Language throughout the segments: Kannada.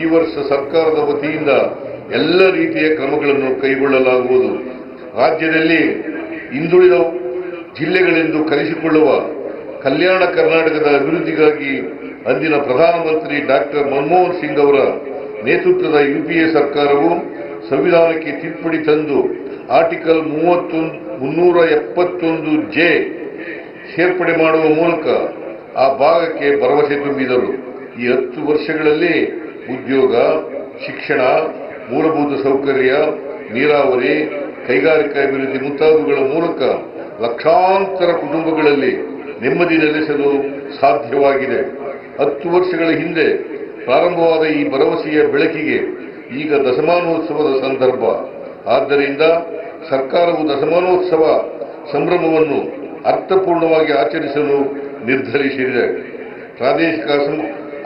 ಈ ವರ್ಷ ಸರ್ಕಾರದ ವತಿಯಿಂದ ಎಲ್ಲ ರೀತಿಯ ಕ್ರಮಗಳನ್ನು ಕೈಗೊಳ್ಳಲಾಗುವುದು. ರಾಜ್ಯದಲ್ಲಿ ಹಿಂದುಳಿದ ಜಿಲ್ಲೆಗಳೆಂದು ಕರೆಸಿಕೊಳ್ಳುವ ಕಲ್ಯಾಣ ಕರ್ನಾಟಕದ ಅಭಿವೃದ್ಧಿಗಾಗಿ ಅಂದಿನ ಪ್ರಧಾನಮಂತ್ರಿ ಡಾಕ್ಟರ್ ಮನಮೋಹನ್ ಸಿಂಗ್ ಅವರ ನೇತೃತ್ವದ ಯುಪಿಎ ಸರ್ಕಾರವು ಸಂವಿಧಾನಕ್ಕೆ ತಿದ್ದುಪಡಿ ತಂದು ಆರ್ಟಿಕಲ್ 371(j) ಸೇರ್ಪಡೆ ಮಾಡುವ ಮೂಲಕ ಆ ಭಾಗಕ್ಕೆ ಭರವಸೆ ತುಂಬಿದರು. ಈ 10 ವರ್ಷಗಳಲ್ಲಿ ಉದ್ಯೋಗ, ಶಿಕ್ಷಣ, ಮೂಲಭೂತ ಸೌಕರ್ಯ, ನೀರಾವರಿ, ಕೈಗಾರಿಕಾ ಅಭಿವೃದ್ಧಿ ಮುಂತಾದವುಗಳ ಮೂಲಕ ಲಕ್ಷಾಂತರ ಕುಟುಂಬಗಳಲ್ಲಿ ನೆಮ್ಮದಿ ನೆಲೆಸಲು ಸಾಧ್ಯವಾಗಿದೆ. 10 ವರ್ಷಗಳ ಹಿಂದೆ ಪ್ರಾರಂಭವಾದ ಈ ಭರವಸೆಯ ಬೆಳಕಿಗೆ ಈಗ ದಶಮಾನೋತ್ಸವದ ಸಂದರ್ಭ. ಆದ್ದರಿಂದ ಸರ್ಕಾರವು ದಶಮಾನೋತ್ಸವ ಸಂಭ್ರಮವನ್ನು ಅರ್ಥಪೂರ್ಣವಾಗಿ ಆಚರಿಸಲು ನಿರ್ಧರಿಸಿದೆ. ಪ್ರಾದೇಶಿಕ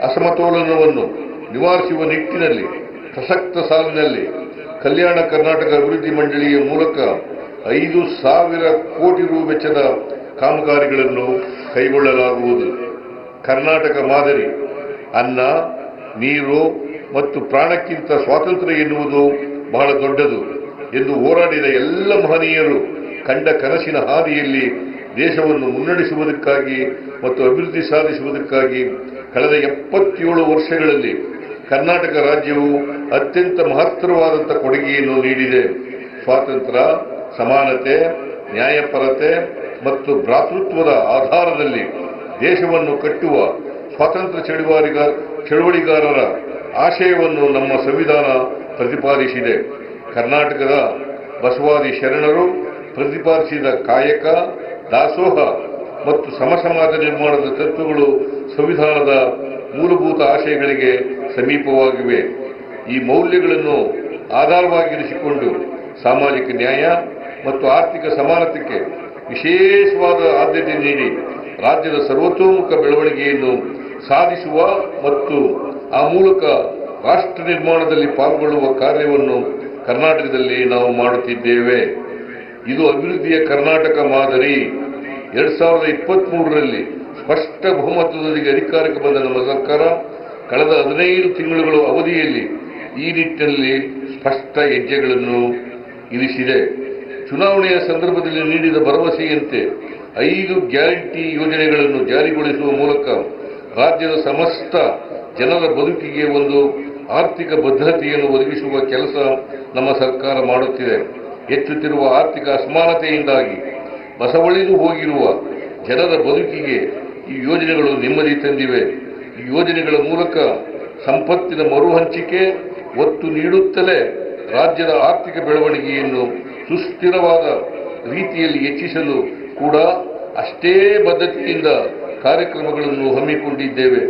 ಅಸಮತೋಲನವನ್ನು ನಿವಾರಿಸುವ ನಿಟ್ಟಿನಲ್ಲಿ ಪ್ರಸಕ್ತ ಸಾಲಿನಲ್ಲಿ ಕಲ್ಯಾಣ ಕರ್ನಾಟಕ ಅಭಿವೃದ್ಧಿ ಮಂಡಳಿಯ ಮೂಲಕ 5,000 ಕೋಟಿ ರು ವೆಚ್ಚದ ಕಾಮಗಾರಿಗಳನ್ನು ಕೈಗೊಳ್ಳಲಾಗುವುದು. ಕರ್ನಾಟಕ ಮಾದರಿ ಅನ್ನ, ನೀರು ಮತ್ತು ಪ್ರಾಣಕ್ಕಿಂತ ಸ್ವಾತಂತ್ರ್ಯ ಎನ್ನುವುದು ಬಹಳ ದೊಡ್ಡದು ಎಂದು ಹೋರಾಡಿದ ಎಲ್ಲ ಮಹನೀಯರು ಕಂಡ ಕನಸಿನ ಹಾದಿಯಲ್ಲಿ ದೇಶವನ್ನು ಮುನ್ನಡೆಸುವುದಕ್ಕಾಗಿ ಮತ್ತು ಅಭಿವೃದ್ಧಿ ಸಾಧಿಸುವುದಕ್ಕಾಗಿ ಕಳೆದ 77 ವರ್ಷಗಳಲ್ಲಿ ಕರ್ನಾಟಕ ರಾಜ್ಯವು ಅತ್ಯಂತ ಮಹತ್ತರವಾದಂತಹ ಕೊಡುಗೆಯನ್ನು ನೀಡಿದೆ. ಸ್ವಾತಂತ್ರ್ಯ, ಸಮಾನತೆ, ನ್ಯಾಯಪರತೆ ಮತ್ತು ಭ್ರಾತೃತ್ವದ ಆಧಾರದಲ್ಲಿ ದೇಶವನ್ನು ಕಟ್ಟುವ ಸ್ವಾತಂತ್ರ್ಯ ಚಳುವಳಿಗಾರರ ಆಶಯವನ್ನು ನಮ್ಮ ಸಂವಿಧಾನ ಪ್ರತಿಪಾದಿಸಿದೆ. ಕರ್ನಾಟಕದ ಬಸವಾದಿ ಶರಣರು ಪ್ರತಿಪಾದಿಸಿದ ಕಾಯಕ, ದಾಸೋಹ ಮತ್ತು ಸಮಸಮಾಜ ನಿರ್ಮಾಣದ ತತ್ವಗಳು ಸಂವಿಧಾನದ ಮೂಲಭೂತ ಆಶಯಗಳಿಗೆ ಸಮೀಪವಾಗಿವೆ. ಈ ಮೌಲ್ಯಗಳನ್ನು ಆಧಾರವಾಗಿರಿಸಿಕೊಂಡು ಸಾಮಾಜಿಕ ನ್ಯಾಯ ಮತ್ತು ಆರ್ಥಿಕ ಸಮಾನತೆಗೆ ವಿಶೇಷವಾದ ಆದ್ಯತೆ ನೀಡಿ ರಾಜ್ಯದ ಸರ್ವತೋಮುಖ ಬೆಳವಣಿಗೆಯನ್ನು ಸಾಧಿಸುವ ಮತ್ತು ಆ ಮೂಲಕ ರಾಷ್ಟ್ರ ನಿರ್ಮಾಣದಲ್ಲಿ ಪಾಲ್ಗೊಳ್ಳುವ ಕಾರ್ಯವನ್ನು ಕರ್ನಾಟಕದಲ್ಲಿ ನಾವು ಮಾಡುತ್ತಿದ್ದೇವೆ. ಇದು ಅಭಿವೃದ್ಧಿಯ ಕರ್ನಾಟಕ ಮಾದರಿ. 2023ರಲ್ಲಿ ಸ್ಪಷ್ಟ ಬಹುಮತದೊಂದಿಗೆ ಅಧಿಕಾರಕ್ಕೆ ಬಂದ ನಮ್ಮ ಸರ್ಕಾರ ಕಳೆದ 15 ತಿಂಗಳುಗಳ ಅವಧಿಯಲ್ಲಿ ಈ ನಿಟ್ಟಿನಲ್ಲಿ ಸ್ಪಷ್ಟ ಹೆಜ್ಜೆಗಳನ್ನು ಇರಿಸಿದೆ. ಚುನಾವಣೆಯ ಸಂದರ್ಭದಲ್ಲಿ ನೀಡಿದ ಭರವಸೆಯಂತೆ 5 ಗ್ಯಾರಂಟಿ ಯೋಜನೆಗಳನ್ನು ಜಾರಿಗೊಳಿಸುವ ಮೂಲಕ ರಾಜ್ಯದ ಸಮಸ್ತ ಜನರ ಬದುಕಿಗೆ ಒಂದು ಆರ್ಥಿಕ ಭದ್ರತೆಯನ್ನು ಒದಗಿಸುವ ಕೆಲಸ ನಮ್ಮ ಸರ್ಕಾರ ಮಾಡುತ್ತಿದೆ. ಹೆಚ್ಚುತ್ತಿರುವ ಆರ್ಥಿಕ ಅಸಮಾನತೆಯಿಂದಾಗಿ ಬಸವಳಿದು ಹೋಗಿರುವ ಜನರ ಬದುಕಿಗೆ ಈ ಯೋಜನೆಗಳು ನೆಮ್ಮದಿ ತಂದಿವೆ. ಈ ಯೋಜನೆಗಳ ಮೂಲಕ ಸಂಪತ್ತಿನ ಮರುಹಂಚಿಕೆ ಒತ್ತು ನೀಡುತ್ತಲೇ ರಾಜ್ಯದ ಆರ್ಥಿಕ ಬೆಳವಣಿಗೆಯನ್ನು ಸುಸ್ಥಿರವಾದ ರೀತಿಯಲ್ಲಿ ಹೆಚ್ಚಿಸಲು ಕೂಡ ಅಷ್ಟೇ ಬದ್ಧತೆಯಿಂದ ಕಾರ್ಯಕ್ರಮಗಳನ್ನು ಹಮ್ಮಿಕೊಂಡಿದ್ದೇವೆ.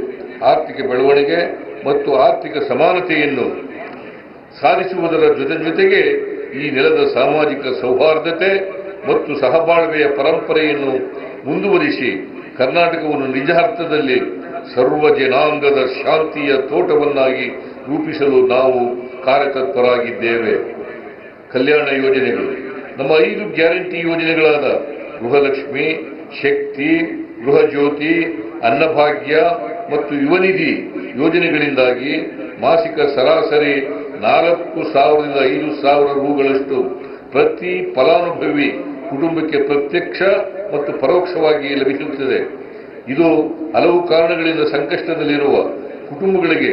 ಆರ್ಥಿಕ ಬೆಳವಣಿಗೆ ಮತ್ತು ಆರ್ಥಿಕ ಸಮಾನತೆಯನ್ನು ಸಾಧಿಸುವುದರ ಜೊತೆಗೆ ಈ ನೆಲದ ಸಾಮಾಜಿಕ ಸೌಹಾರ್ದತೆ ಮತ್ತು ಸಹಬಾಳ್ವೆಯ ಪರಂಪರೆಯನ್ನು ಮುಂದುವರಿಸಿ ಕರ್ನಾಟಕವನ್ನು ನಿಜ ಅರ್ಥದಲ್ಲಿ ಸರ್ವ ಜನಾಂಗದ ಶಾಂತಿಯ ತೋಟವನ್ನಾಗಿ ರೂಪಿಸಲು ನಾವು ಕಾರ್ಯತತ್ಪರಾಗಿದ್ದೇವೆ. ಕಲ್ಯಾಣ ಯೋಜನೆಗಳು ನಮ್ಮ 5 ಗ್ಯಾರಂಟಿ ಯೋಜನೆಗಳಾದ ಗೃಹಲಕ್ಷ್ಮಿ, ಶಕ್ತಿ, ಗೃಹ ಜ್ಯೋತಿ, ಅನ್ನಭಾಗ್ಯ ಮತ್ತು ಯುವನಿಧಿ ಯೋಜನೆಗಳಿಂದಾಗಿ ಮಾಸಿಕ ಸರಾಸರಿ 4,000ರಿಂದ 5,000 ರೂಗಳಷ್ಟು ಪ್ರತಿ ಫಲಾನುಭವಿ ಕುಟುಂಬಕ್ಕೆ ಪ್ರತ್ಯಕ್ಷ ಮತ್ತು ಪರೋಕ್ಷವಾಗಿ ಲಭಿಸುತ್ತದೆ. ಇದು ಹಲವು ಕಾರಣಗಳಿಂದ ಸಂಕಷ್ಟದಲ್ಲಿರುವ ಕುಟುಂಬಗಳಿಗೆ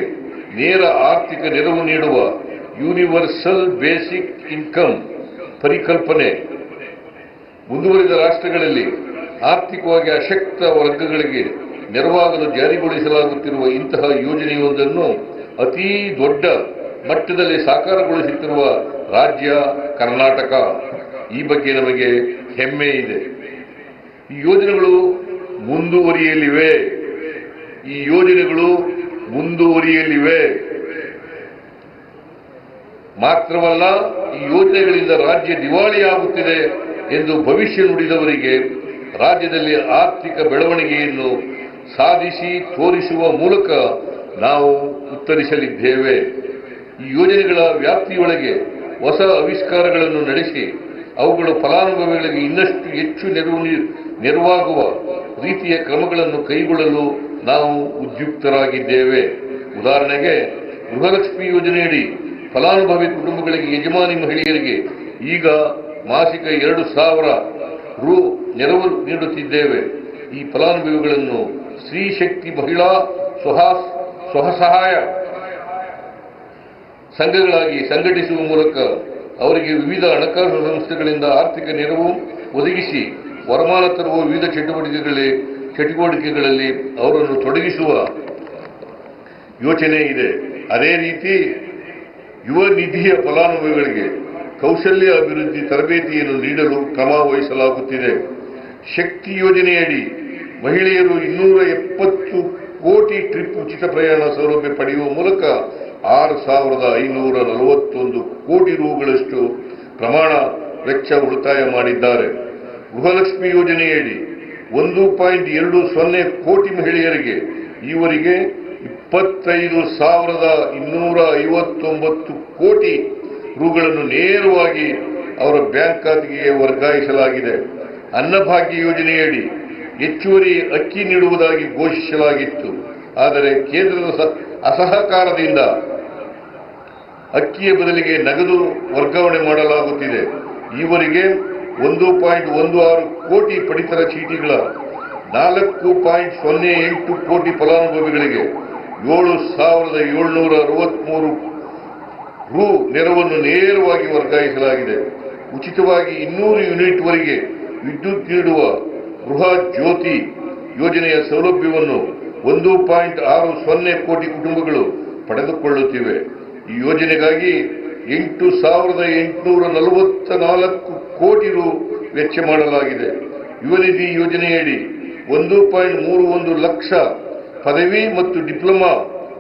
ನೇರ ಆರ್ಥಿಕ ನೆರವು ನೀಡುವ ಯೂನಿವರ್ಸಲ್ ಬೇಸಿಕ್ ಇನ್ಕಮ್ ಪರಿಕಲ್ಪನೆ. ಮುಂದುವರಿದ ರಾಷ್ಟ್ರಗಳಲ್ಲಿ ಆರ್ಥಿಕವಾಗಿ ಅಶಕ್ತ ವರ್ಗಗಳಿಗೆ ನೆರವಾಗಲು ಜಾರಿಗೊಳಿಸಲಾಗುತ್ತಿರುವ ಇಂತಹ ಯೋಜನೆಯೊಂದನ್ನು ಅತೀ ದೊಡ್ಡ ಮಟ್ಟದಲ್ಲಿ ಸಾಕಾರಗೊಳಿಸುತ್ತಿರುವ ರಾಜ್ಯ ಕರ್ನಾಟಕ. ಈ ಬಗ್ಗೆ ನಮಗೆ ಹೆಮ್ಮೆ ಇದೆ. ಈ ಯೋಜನೆಗಳು ಮುಂದುವರಿಯಲಿವೆ. ಮಾತ್ರವಲ್ಲ, ಈ ಯೋಜನೆಗಳಿಂದ ರಾಜ್ಯ ದಿವಾಳಿಯಾಗುತ್ತಿದೆ ಎಂದು ಭವಿಷ್ಯ ನುಡಿದವರಿಗೆ ರಾಜ್ಯದಲ್ಲಿ ಆರ್ಥಿಕ ಬೆಳವಣಿಗೆಯನ್ನು ಸಾಧಿಸಿ ತೋರಿಸುವ ಮೂಲಕ ನಾವು ಉತ್ತರಿಸಲಿದ್ದೇವೆ. ಈ ಯೋಜನೆಗಳ ವ್ಯಾಪ್ತಿಯೊಳಗೆ ಹೊಸ ಆವಿಷ್ಕಾರಗಳನ್ನು ನಡೆಸಿ ಅವುಗಳ ಫಲಾನುಭವಿಗಳಿಗೆ ಇನ್ನಷ್ಟು ಹೆಚ್ಚು ನೆರವಾಗುವ ರೀತಿಯ ಕ್ರಮಗಳನ್ನು ಕೈಗೊಳ್ಳಲು ನಾವು ಉದ್ಯುಕ್ತರಾಗಿದ್ದೇವೆ. ಉದಾಹರಣೆಗೆ, ಗೃಹಲಕ್ಷ್ಮಿ ಯೋಜನೆಯಡಿ ಫಲಾನುಭವಿ ಕುಟುಂಬಗಳಿಗೆ ಯಜಮಾನಿ ಮಹಿಳೆಯರಿಗೆ ಈಗ ಮಾಸಿಕ 2,000 ರು ನೆರವು ನೀಡುತ್ತಿದ್ದೇವೆ. ಈ ಫಲಾನುಭವಿಗಳನ್ನು ಸ್ತ್ರೀ ಶಕ್ತಿ ಮಹಿಳಾ ಸ್ವಸಹಾಯ ಸಂಘಗಳಾಗಿ ಸಂಘಟಿಸುವ ಮೂಲಕ ಅವರಿಗೆ ವಿವಿಧ ಹಣಕಾಸು ಸಂಸ್ಥೆಗಳಿಂದ ಆರ್ಥಿಕ ನೆರವು ಒದಗಿಸಿ ವರಮಾನ ತರುವ ವಿವಿಧ ಚಟುವಟಿಕೆಗಳಲ್ಲಿ ಅವರನ್ನು ತೊಡಗಿಸುವ ಯೋಚನೆ ಇದೆ. ಅದೇ ರೀತಿ ಯುವ ನಿಧಿಯ ಫಲಾನುಭವಿಗಳಿಗೆ ಕೌಶಲ್ಯ ಅಭಿವೃದ್ಧಿ ತರಬೇತಿಯನ್ನು ನೀಡಲು ಕ್ರಮ ವಹಿಸಲಾಗುತ್ತಿದೆ. ಶಕ್ತಿ ಯೋಜನೆಯಡಿ ಮಹಿಳೆಯರು 270 ಕೋಟಿ ಟ್ರಿಪ್ ಉಚಿತ ಪ್ರಯಾಣ ಸೌಲಭ್ಯ ಪಡೆಯುವ ಮೂಲಕ 6,541 ಕೋಟಿ ರುಗಳಷ್ಟು ಪ್ರಮಾಣ ವೆಚ್ಚ ಉಳಿತಾಯ ಮಾಡಿದ್ದಾರೆ. ಗೃಹಲಕ್ಷ್ಮಿ ಯೋಜನೆಯಡಿ 1.20 ಕೋಟಿ ಮಹಿಳೆಯರಿಗೆ ಈವರೆಗೆ 25,259 ಕೋಟಿ ರುಗಳನ್ನು ನೇರವಾಗಿ ಅವರ ಬ್ಯಾಂಕ್ ಖಾತೆಗೆ ವರ್ಗಾಯಿಸಲಾಗಿದೆ. ಅನ್ನಭಾಗ್ಯ ಯೋಜನೆಯಡಿ ಹೆಚ್ಚುವರಿ ಅಕ್ಕಿ ನೀಡುವುದಾಗಿ ಘೋಷಿಸಲಾಗಿತ್ತು. ಆದರೆ ಕೇಂದ್ರದ ಅಸಹಕಾರದಿಂದ ಅಕ್ಕಿಯ ಬದಲಿಗೆ ನಗದು ವರ್ಗಾವಣೆ ಮಾಡಲಾಗುತ್ತಿದೆ. ಈವರೆಗೆ 1.16 ಕೋಟಿ ಪಡಿತರ ಚೀಟಿಗಳ 4.08 ಕೋಟಿ ಫಲಾನುಭವಿಗಳಿಗೆ 7,763 ರು ನೆರವನ್ನು ನೇರವಾಗಿ ವರ್ಗಾಯಿಸಲಾಗಿದೆ. ಉಚಿತವಾಗಿ 200 ಯೂನಿಟ್ವರೆಗೆ ವಿದ್ಯುತ್ ನೀಡುವ ಗೃಹ ಜ್ಯೋತಿ ಯೋಜನೆಯ ಸೌಲಭ್ಯವನ್ನು 1.60 ಕೋಟಿ ಕುಟುಂಬಗಳು ಪಡೆದುಕೊಳ್ಳುತ್ತಿವೆ. ಈ ಯೋಜನೆಗಾಗಿ 8,844 ಕೋಟಿ ರು ವೆಚ್ಚ ಮಾಡಲಾಗಿದೆ. ಯುವ ನಿಧಿ ಯೋಜನೆಯಡಿ 1.31 ಲಕ್ಷ ಪದವಿ ಮತ್ತು ಡಿಪ್ಲೊಮಾ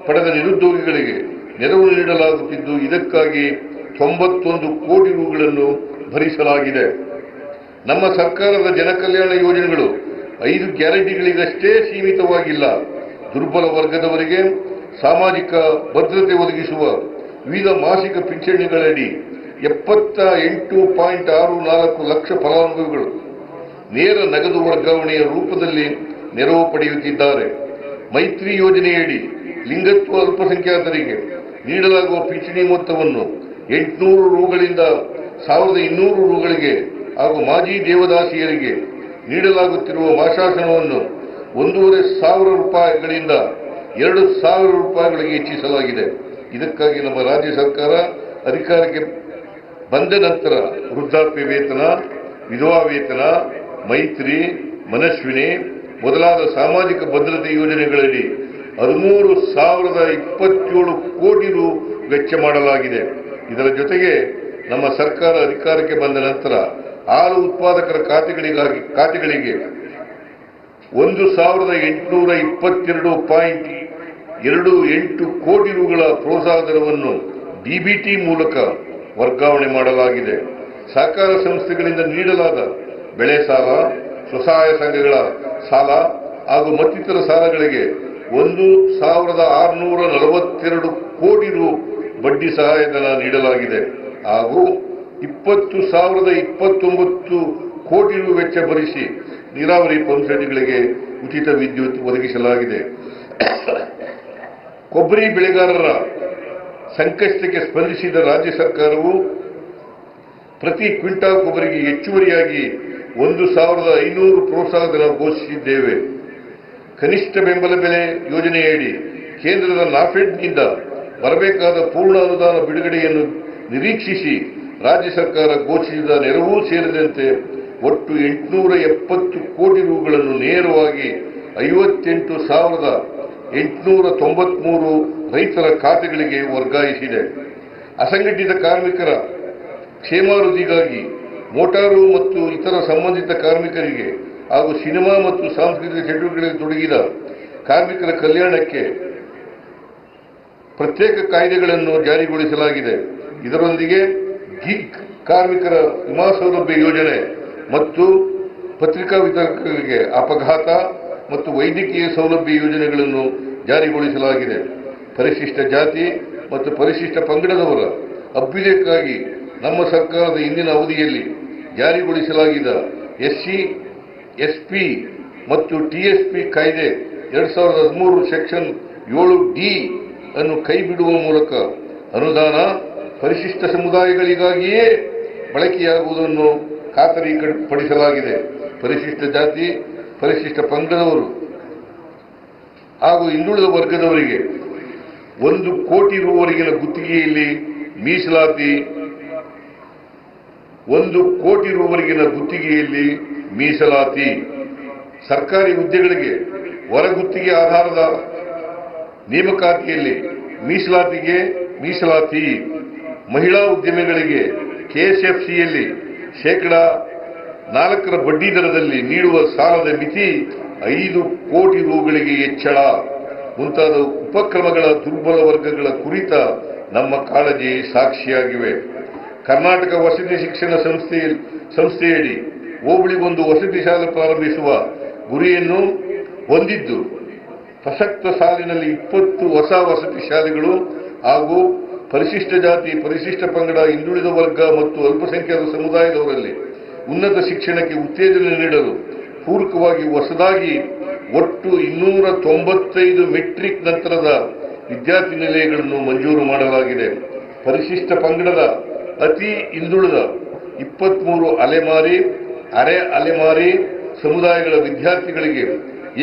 ಪಡೆದ ನಿರುದ್ಯೋಗಿಗಳಿಗೆ ನೆರವು ನೀಡಲಾಗುತ್ತಿದ್ದು, ಇದಕ್ಕಾಗಿ 91 ಕೋಟಿ ರುಗಳನ್ನು ಭರಿಸಲಾಗಿದೆ. ನಮ್ಮ ಸರ್ಕಾರದ ಜನಕಲ್ಯಾಣ ಯೋಜನೆಗಳು 5 ಗ್ಯಾರಂಟಿಗಳಿಗಷ್ಟೇ ಸೀಮಿತವಾಗಿಲ್ಲ. ದುರ್ಬಲ ವರ್ಗದವರಿಗೆ ಸಾಮಾಜಿಕ ಭದ್ರತೆ ಒದಗಿಸುವ ವಿವಿಧ ಮಾಸಿಕ ಪಿಂಚಣಿಗಳಡಿ 78.64 ಲಕ್ಷ ಫಲಾನುಭವಿಗಳು ನೇರ ನಗದು ವರ್ಗಾವಣೆಯ ರೂಪದಲ್ಲಿ ನೆರವು ಪಡೆಯುತ್ತಿದ್ದಾರೆ. ಮೈತ್ರಿ ಯೋಜನೆಯಡಿ ಲಿಂಗತ್ವ ಅಲ್ಪಸಂಖ್ಯಾತರಿಗೆ ನೀಡಲಾಗುವ ಪಿಂಚಣಿ ಮೊತ್ತವನ್ನು 800 ರುಗಳಿಂದ 1,200 ರುಗಳಿಗೆ ಹಾಗೂ ಮಾಜಿ ದೇವದಾಸಿಯರಿಗೆ ನೀಡಲಾಗುತ್ತಿರುವ ಮಾಸಾಸನವನ್ನು 1,500 ರೂಪಾಯಿಗಳಿಂದ 2,000 ರೂಪಾಯಿಗಳಿಗೆ ಹೆಚ್ಚಿಸಲಾಗಿದೆ. ಇದಕ್ಕಾಗಿ ನಮ್ಮ ರಾಜ್ಯ ಸರ್ಕಾರ ಅಧಿಕಾರಕ್ಕೆ ಬಂದ ನಂತರ ವೃದ್ಧಾಪ್ಯ ವೇತನ, ವಿಧವಾ ವೇತನ, ಮೈತ್ರಿ, ಮನಸ್ವಿನಿ ಮೊದಲಾದ ಸಾಮಾಜಿಕ ಭದ್ರತೆ ಯೋಜನೆಗಳಲ್ಲಿ 13,027 ಕೋಟಿ ರು ವೆಚ್ಚ ಮಾಡಲಾಗಿದೆ. ಇದರ ಜೊತೆಗೆ ನಮ್ಮ ಸರ್ಕಾರ ಅಧಿಕಾರಕ್ಕೆ ಬಂದ ನಂತರ ಹಾಲು ಉತ್ಪಾದಕರ ಖಾತೆಗಳಿಗೆ 1,822.28 ಕೋಟಿ ರುಗಳ ಪ್ರೋತ್ಸಾಹ ಧನವನ್ನು ಡಿಬಿಟಿ ಮೂಲಕ ವರ್ಗಾವಣೆ ಮಾಡಲಾಗಿದೆ. ಸಹಕಾರ ಸಂಸ್ಥೆಗಳಿಂದ ನೀಡಲಾದ ಬೆಳೆ ಸಾಲ, ಸ್ವಸಹಾಯ ಸಂಘಗಳ ಸಾಲ ಹಾಗೂ ಮತ್ತಿತರ ಸಾಲಗಳಿಗೆ 1,642 ಕೋಟಿ ರು ಬಡ್ಡಿ ಸಹಾಯಧನ ನೀಡಲಾಗಿದೆ ಹಾಗೂ 20,029 ಕೋಟಿ ರು ವೆಚ್ಚ ಭರಿಸಿ ನೀರಾವರಿ ಪಂಪ್ಸೆಟ್ಗಳಿಗೆ ಉಚಿತ ವಿದ್ಯುತ್ ಒದಗಿಸಲಾಗಿದೆ. ಕೊಬ್ಬರಿ ಬೆಳೆಗಾರರ ಸಂಕಷ್ಟಕ್ಕೆ ಸ್ಪಂದಿಸಿದ ರಾಜ್ಯ ಸರ್ಕಾರವು ಪ್ರತಿ ಕ್ವಿಂಟಾಲ್ ಕೊಬ್ಬರಿಗೆ ಹೆಚ್ಚುವರಿಯಾಗಿ 1,500 ಪ್ರೋತ್ಸಾಹಧನ ಘೋಷಿಸಿದ್ದೇವೆ. ಕನಿಷ್ಠ ಬೆಂಬಲ ಬೆಲೆ ಯೋಜನೆಯಡಿ ಕೇಂದ್ರದ ನಾಫೆಡ್ನಿಂದ ಬರಬೇಕಾದ ಪೂರ್ಣ ಅನುದಾನ ಬಿಡುಗಡೆಯನ್ನು ನಿರೀಕ್ಷಿಸಿ ರಾಜ್ಯ ಸರ್ಕಾರ ಘೋಷಿಸಿದ ನೆರವು ಸೇರಿದಂತೆ ಒಟ್ಟು 870 ಕೋಟಿ ರುಗಳನ್ನು ನೇರವಾಗಿ 58,893 ರೈತರ ಖಾತೆಗಳಿಗೆ ವರ್ಗಾಯಿಸಿದೆ. ಅಸಂಘಟಿತ ಕಾರ್ಮಿಕರ ಕ್ಷೇಮಾಭಿವೃದ್ಧಿಗಾಗಿ ಮೋಟಾರು ಮತ್ತು ಇತರ ಸಂಬಂಧಿತ ಕಾರ್ಮಿಕರಿಗೆ ಹಾಗೂ ಸಿನಿಮಾ ಮತ್ತು ಸಾಂಸ್ಕೃತಿಕ ಚಟುವಟಿಕೆಗಳಲ್ಲಿ ತೊಡಗಿದ ಕಾರ್ಮಿಕರ ಕಲ್ಯಾಣಕ್ಕೆ ಪ್ರತ್ಯೇಕ ಕಾಯ್ದೆಗಳನ್ನು ಜಾರಿಗೊಳಿಸಲಾಗಿದೆ. ಇದರೊಂದಿಗೆ ಗಿಗ್ ಕಾರ್ಮಿಕರ ವಿಮಾ ಸೌಲಭ್ಯ ಯೋಜನೆ ಮತ್ತು ಪತ್ರಿಕಾ ವಿತರಕರಿಗೆ ಅಪಘಾತ ಮತ್ತು ವೈದ್ಯಕೀಯ ಸೌಲಭ್ಯ ಯೋಜನೆಗಳನ್ನು ಜಾರಿಗೊಳಿಸಲಾಗಿದೆ. ಪರಿಶಿಷ್ಟ ಜಾತಿ ಮತ್ತು ಪರಿಶಿಷ್ಟ ಪಂಗಡದವರ ಅಭ್ಯುದಯಕ್ಕಾಗಿ ನಮ್ಮ ಸರ್ಕಾರದ ಇಂದಿನ ಅವಧಿಯಲ್ಲಿ ಜಾರಿಗೊಳಿಸಲಾಗಿದ್ದ ಎಸ್ಸಿ, ಎಸ್ಪಿ ಮತ್ತು ಟಿಎಸ್ಪಿ ಕಾಯ್ದೆ 2013 ಸೆಕ್ಷನ್ 7D ಅನ್ನು ಕೈ ಬಿಡುವ ಮೂಲಕ ಅನುದಾನ ಪರಿಶಿಷ್ಟ ಸಮುದಾಯಗಳಿಗಾಗಿಯೇ ಬಳಕೆಯಾಗುವುದನ್ನು ಖಾತರಿಪಡಿಸಲಾಗಿದೆ. ಪರಿಶಿಷ್ಟ ಜಾತಿ, ಪರಿಶಿಷ್ಟ ಪಂಗಡದವರು ಹಾಗೂ ಹಿಂದುಳಿದ ವರ್ಗದವರಿಗೆ 1 ಕೋಟಿ ರೂವರೆಗಿನ ಗುತ್ತಿಗೆಯಲ್ಲಿ ಮೀಸಲಾತಿ 1 ಕೋಟಿ ರೂವರೆಗಿನ ಗುತ್ತಿಗೆಯಲ್ಲಿ ಮೀಸಲಾತಿ. ಸರ್ಕಾರಿ ಹುದ್ದೆಗಳಿಗೆ ಹೊರಗುತ್ತಿಗೆ ಆಧಾರದ ನೇಮಕಾತಿಯಲ್ಲಿ ಮೀಸಲಾತಿ. ಮಹಿಳಾ ಉದ್ಯಮಿಗಳಿಗೆ ಕೆಎಸ್ಎಫ್ಸಿಯಲ್ಲಿ 4% ಬಡ್ಡಿ ದರದಲ್ಲಿ ನೀಡುವ ಸಾಲದ ಮಿತಿ 5 ಕೋಟಿ ರೂಗಳಿಗೆ ಹೆಚ್ಚಳ ಮುಂತಾದ ಉಪಕ್ರಮಗಳ ದುರ್ಬಲ ವರ್ಗಗಳ ಕುರಿತ ನಮ್ಮ ಕಾಳಜಿ ಸಾಕ್ಷಿಯಾಗಿವೆ. ಕರ್ನಾಟಕ ವಸತಿ ಶಿಕ್ಷಣ ಸಂಸ್ಥೆಯಡಿ ಹೋಬಳಿ 1 ವಸತಿ ಶಾಲೆ ಪ್ರಾರಂಭಿಸುವ ಗುರಿಯನ್ನು ಹೊಂದಿದ್ದು, ಪ್ರಸಕ್ತ ಸಾಲಿನಲ್ಲಿ 20 ಹೊಸ ವಸತಿ ಶಾಲೆಗಳು ಹಾಗೂ ಪರಿಶಿಷ್ಟ ಜಾತಿ, ಪರಿಶಿಷ್ಟ ಪಂಗಡ, ಹಿಂದುಳಿದ ವರ್ಗ ಮತ್ತು ಅಲ್ಪಸಂಖ್ಯಾತ ಸಮುದಾಯದವರಲ್ಲಿ ಉನ್ನತ ಶಿಕ್ಷಣಕ್ಕೆ ಉತ್ತೇಜನ ನೀಡಲು ಪೂರಕವಾಗಿ ಹೊಸದಾಗಿ ಒಟ್ಟು 295 ಮೆಟ್ರಿಕ್ ನಂತರದ ವಿದ್ಯಾರ್ಥಿ ನಿಲಯಗಳನ್ನು ಮಂಜೂರು ಮಾಡಲಾಗಿದೆ. ಪರಿಶಿಷ್ಟ ಪಂಗಡದ ಅತಿ ಹಿಂದುಳಿದ 23 ಅಲೆಮಾರಿ, ಅರೆ ಅಲೆಮಾರಿ ಸಮುದಾಯಗಳ ವಿದ್ಯಾರ್ಥಿಗಳಿಗೆ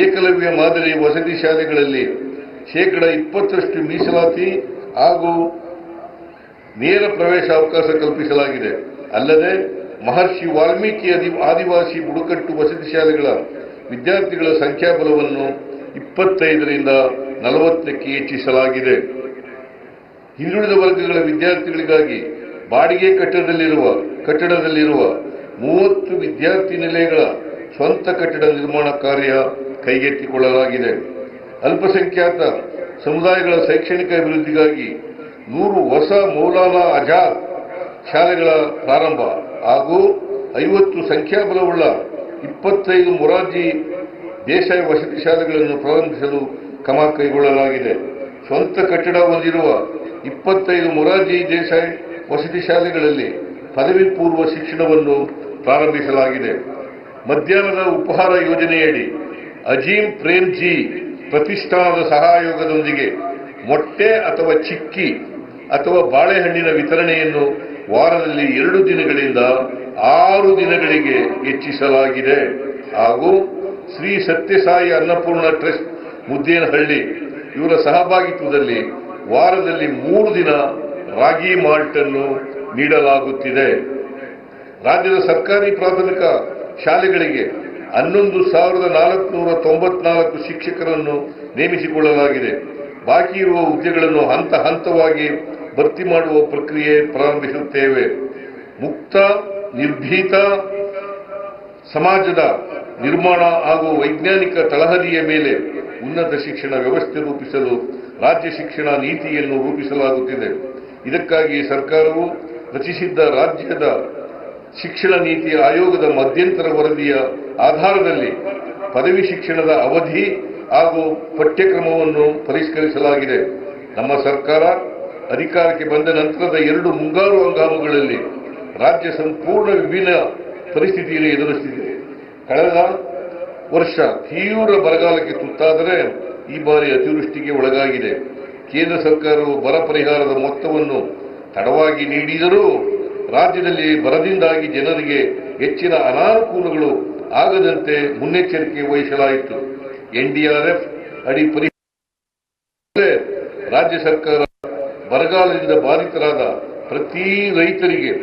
ಏಕಲವ್ಯ ಮಾದರಿ ವಸತಿ ಶಾಲೆಗಳಲ್ಲಿ 20% ಮೀಸಲಾತಿ ಹಾಗೂ ನೇರ ಪ್ರವೇಶ ಅವಕಾಶ ಕಲ್ಪಿಸಲಾಗಿದೆ. ಅಲ್ಲದೆ ಮಹರ್ಷಿ ವಾಲ್ಮೀಕಿ ಆದಿವಾಸಿ ಬುಡಕಟ್ಟು ವಸತಿ ಶಾಲೆಗಳ ವಿದ್ಯಾರ್ಥಿಗಳ ಸಂಖ್ಯಾಬಲವನ್ನು 25ರಿಂದ 40ಕ್ಕೆ ಹೆಚ್ಚಿಸಲಾಗಿದೆ. ಹಿಂದುಳಿದ ವರ್ಗಗಳ ವಿದ್ಯಾರ್ಥಿಗಳಿಗಾಗಿ ಬಾಡಿಗೆ ಕಟ್ಟಡದಲ್ಲಿರುವ 30 ವಿದ್ಯಾರ್ಥಿ ನಿಲಯಗಳ ಸ್ವಂತ ಕಟ್ಟಡ ನಿರ್ಮಾಣ ಕಾರ್ಯ ಕೈಗೆತ್ತಿಕೊಳ್ಳಲಾಗಿದೆ. ಅಲ್ಪಸಂಖ್ಯಾತ ಸಮುದಾಯಗಳ ಶೈಕ್ಷಣಿಕ ಅಭಿವೃದ್ಧಿಗಾಗಿ 100 ಹೊಸ ಮೌಲಾನಾ ಆಜಾದ್ ಶಾಲೆಗಳ ಪ್ರಾರಂಭ ಹಾಗೂ 50 ಸಂಖ್ಯಾಬಲವುಳ್ಳ 25 ಮೊರಾರ್ಜಿ ದೇಸಾಯಿ ವಸತಿ ಶಾಲೆಗಳನ್ನು ಪ್ರಾರಂಭಿಸಲು ಕ್ರಮ ಕೈಗೊಳ್ಳಲಾಗಿದೆ. ಸ್ವಂತ ಕಟ್ಟಡ ಹೊಂದಿರುವ 25 ಮೊರಾರ್ಜಿ ದೇಸಾಯಿ ವಸತಿ ಶಾಲೆಗಳಲ್ಲಿ ಪದವಿ ಪೂರ್ವ ಶಿಕ್ಷಣವನ್ನು ಪ್ರಾರಂಭಿಸಲಾಗಿದೆ. ಮಧ್ಯಾಹ್ನದ ಉಪಹಾರ ಯೋಜನೆಯಡಿ ಅಜೀಂ ಪ್ರೇಮ್ಜಿ ಪ್ರತಿಷ್ಠಾನದ ಸಹಯೋಗದೊಂದಿಗೆ ಮೊಟ್ಟೆ ಅಥವಾ ಚಿಕ್ಕಿ ಅಥವಾ ಬಾಳೆಹಣ್ಣಿನ ವಿತರಣೆಯನ್ನು ವಾರದಲ್ಲಿ 2 ದಿನಗಳಿಂದ 6 ದಿನಗಳಿಗೆ ಹೆಚ್ಚಿಸಲಾಗಿದೆ. ಹಾಗೂ ಶ್ರೀ ಸತ್ಯಸಾಯಿ ಅನ್ನಪೂರ್ಣ ಟ್ರಸ್ಟ್ ಮುದ್ದೇನಹಳ್ಳಿ ಇವರ ಸಹಭಾಗಿತ್ವದಲ್ಲಿ ವಾರದಲ್ಲಿ 3 ದಿನ ರಾಗಿ ಮಾಲ್ಟ್ ಅನ್ನು ನೀಡಲಾಗುತ್ತಿದೆ. ರಾಜ್ಯದ ಸರ್ಕಾರಿ ಪ್ರಾಥಮಿಕ ಶಾಲೆಗಳಿಗೆ 11,494 ಶಿಕ್ಷಕರನ್ನು ನೇಮಿಸಿಕೊಳ್ಳಲಾಗಿದೆ. ಬಾಕಿ ಇರುವ ಹುದ್ದೆಗಳನ್ನು ಹಂತ ಹಂತವಾಗಿ ಭರ್ತಿ ಮಾಡುವ ಪ್ರಕ್ರಿಯೆ ಪ್ರಾರಂಭಿಸುತ್ತೇವೆ. ಮುಕ್ತ, ನಿರ್ಭೀತ ಸಮಾಜದ ನಿರ್ಮಾಣ ಹಾಗೂ ವೈಜ್ಞಾನಿಕ ತಳಹದಿಯ ಮೇಲೆ ಉನ್ನತ ಶಿಕ್ಷಣ ವ್ಯವಸ್ಥೆ ರೂಪಿಸಲು ರಾಜ್ಯ ಶಿಕ್ಷಣ ನೀತಿಯನ್ನು ರೂಪಿಸಲಾಗುತ್ತಿದೆ. ಇದಕ್ಕಾಗಿ ಸರ್ಕಾರವು ರಚಿಸಿದ್ದ ರಾಜ್ಯದ ಶಿಕ್ಷಣ ನೀತಿ ಆಯೋಗದ ಮಧ್ಯಂತರ ವರದಿಯ ಆಧಾರದಲ್ಲಿ ಪದವಿ ಶಿಕ್ಷಣದ ಅವಧಿ ಹಾಗೂ ಪಠ್ಯಕ್ರಮವನ್ನು ಪರಿಷ್ಕರಿಸಲಾಗಿದೆ. ನಮ್ಮ ಸರ್ಕಾರ ಅಧಿಕಾರಕ್ಕೆ ಬಂದ ನಂತರದ 2 ಮುಂಗಾರು ಹಂಗಾಮುಗಳಲ್ಲಿ ರಾಜ್ಯ ಸಂಪೂರ್ಣ ವಿಭಿನ್ನ ಪರಿಸ್ಥಿತಿಯನ್ನು ಎದುರಿಸುತ್ತಿದೆ. ಕಳೆದ ವರ್ಷ ತೀವ್ರ ಬರಗಾಲಕ್ಕೆ ತುತ್ತಾದರೆ ಈ ಬಾರಿ ಅತಿವೃಷ್ಟಿಗೆ ಒಳಗಾಗಿದೆ. ಕೇಂದ್ರ ಸರ್ಕಾರವು ಬರ ಪರಿಹಾರದ ಮೊತ್ತವನ್ನು ತಡವಾಗಿ ನೀಡಿದರೂ ರಾಜ್ಯದಲ್ಲಿ ಬರದಿಂದಾಗಿ ಜನರಿಗೆ ಹೆಚ್ಚಿನ ಅನಾನುಕೂಲಗಳು ಆಗದಂತೆ ಮುನ್ನೆಚ್ಚರಿಕೆ ವಹಿಸಲಾಯಿತು. ಎನ್ಡಿಆರ್ಎಫ್ ಅಡಿ ರಾಜ್ಯ ಸರ್ಕಾರ ಬರಗಾಲದಿಂದ ಬಾಧಿತರಾದ ಪ್ರತಿ ರೈತರಿಗೆ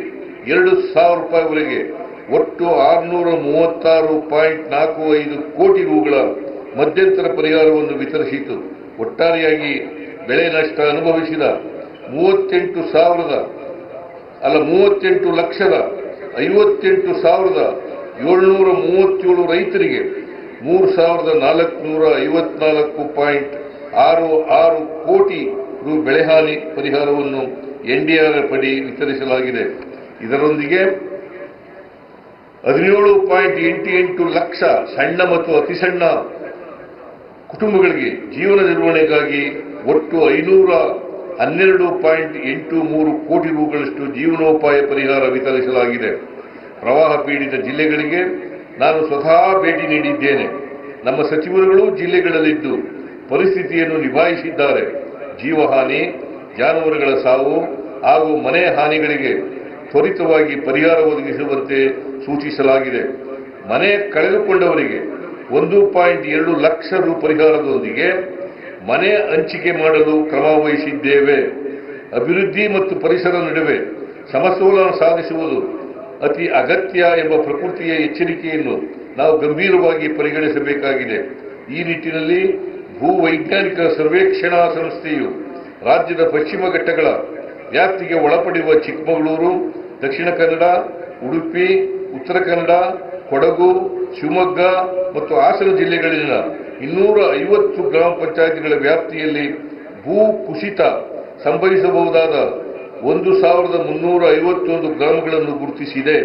2,000 ರೂಪಾಯಿವರೆಗೆ ಒಟ್ಟು 636.45 ಕೋಟಿ ರೂಗಳ ಮಧ್ಯಂತರ ಪರಿಹಾರವನ್ನು ವಿತರಿಸಿತು. ಒಟ್ಟಾರೆಯಾಗಿ ಬೆಳೆ ನಷ್ಟ ಅನುಭವಿಸಿದ 38,58,737 ರೈತರಿಗೆ 3,454.66 ಕೋಟಿ ರು ಬೆಳೆಹಾನಿ ಪರಿಹಾರವನ್ನು ಎನ್ಡಿಆರ್ಎಫ್ ಅಡಿ ವಿತರಿಸಲಾಗಿದೆ. ಇದರೊಂದಿಗೆ 17.88 ಲಕ್ಷ ಸಣ್ಣ ಮತ್ತು ಅತಿಸಣ್ಣ ಕುಟುಂಬಗಳಿಗೆ ಜೀವನ ನಿರ್ವಹಣೆಗಾಗಿ ಒಟ್ಟು 512.83 ಕೋಟಿ ರೂಗಳಷ್ಟು ಜೀವನೋಪಾಯ ಪರಿಹಾರ ವಿತರಿಸಲಾಗಿದೆ. ಪ್ರವಾಹ ಪೀಡಿತ ಜಿಲ್ಲೆಗಳಿಗೆ ನಾನು ಸ್ವತಃ ಭೇಟಿ ನೀಡಿದ್ದೇನೆ. ನಮ್ಮ ಸಚಿವರುಗಳು ಜಿಲ್ಲೆಗಳಲ್ಲಿದ್ದು ಪರಿಸ್ಥಿತಿಯನ್ನು ನಿಭಾಯಿಸಿದ್ದಾರೆ. ಜೀವಹಾನಿ, ಜಾನುವಾರುಗಳ ಸಾವು ಹಾಗೂ ಮನೆ ಹಾನಿಗಳಿಗೆ ತ್ವರಿತವಾಗಿ ಪರಿಹಾರ ಒದಗಿಸುವಂತೆ ಸೂಚಿಸಲಾಗಿದೆ. ಮನೆ ಕಳೆದುಕೊಂಡವರಿಗೆ 1.2 ಲಕ್ಷ ರು ಪರಿಹಾರದೊಂದಿಗೆ ಮನೆ ಹಂಚಿಕೆ ಮಾಡಲು ಕ್ರಮ ವಹಿಸಿದ್ದೇವೆ. ಅಭಿವೃದ್ಧಿ ಮತ್ತು ಪರಿಸರ ನಡುವೆ ಸಮತೋಲನ ಸಾಧಿಸುವುದು ಅತಿ ಅಗತ್ಯ ಎಂಬ ಪ್ರಕೃತಿಯ ಎಚ್ಚರಿಕೆಯನ್ನು ನಾವು ಗಂಭೀರವಾಗಿ ಪರಿಗಣಿಸಬೇಕಾಗಿದೆ. ಈ ನಿಟ್ಟಿನಲ್ಲಿ ಭೂವೈಜ್ಞಾನಿಕ ಸರ್ವೇಕ್ಷಣಾ ಸಂಸ್ಥೆಯು ರಾಜ್ಯದ ಪಶ್ಚಿಮ ಘಟ್ಟಗಳ ವ್ಯಾಪ್ತಿಗೆ ಒಳಪಡಿರುವ ಚಿಕ್ಕಮಗಳೂರು, ದಕ್ಷಿಣ ಕನ್ನಡ, ಉಡುಪಿ, ಉತ್ತರ ಕನ್ನಡ, ಕೊಡಗು, ಶಿವಮೊಗ್ಗ ಮತ್ತು ಹಾಸನ ಜಿಲ್ಲೆಗಳಲ್ಲಿನ 250 ಗ್ರಾಮ ಪಂಚಾಯಿತಿಗಳ ವ್ಯಾಪ್ತಿಯಲ್ಲಿ ಭೂ ಕುಸಿತ ಸಂಭವಿಸಬಹುದಾದ 1351 ಗ್ರಾಮಗಳನ್ನು ಗುರುತಿಸಿದೆ.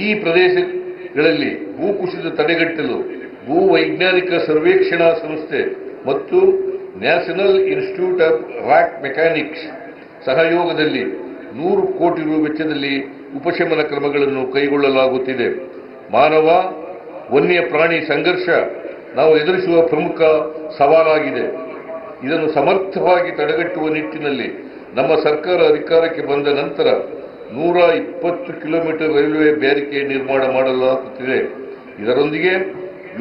ಈ ಪ್ರದೇಶಗಳಲ್ಲಿ ಭೂಕುಸಿತ ತಡೆಗಟ್ಟಲು ಭೂವೈಜ್ಞಾನಿಕ ಸರ್ವೇಕ್ಷಣಾ ಸಂಸ್ಥೆ ಮತ್ತು national institute of rock mechanics ಸಹಯೋಗದಲ್ಲಿ 100 ಕೋಟಿ ರು ವೆಚ್ಚದಲ್ಲಿ ಉಪಶಮನ ಕ್ರಮಗಳನ್ನು ಕೈಗೊಳ್ಳಲಾಗುತ್ತಿದೆ. ಮಾನವ ವನ್ಯ ಪ್ರಾಣಿ ಸಂಘರ್ಷ ನಾವು ಎದುರಿಸುವ ಪ್ರಮುಖ ಸವಾಲಾಗಿದೆ. ಇದನ್ನು ಸಮರ್ಥವಾಗಿ ತಡೆಗಟ್ಟುವ ನಿಟ್ಟಿನಲ್ಲಿ ನಮ್ಮ ಸರ್ಕಾರ ಅಧಿಕಾರಕ್ಕೆ ಬಂದ ನಂತರ 120 ಕಿಲೋಮೀಟರ್ ರೈಲ್ವೆ ಬ್ಯಾರಿಕೇಡ್ ನಿರ್ಮಾಣ ಮಾಡಲಾಗುತ್ತಿದೆ. ಇದರೊಂದಿಗೆ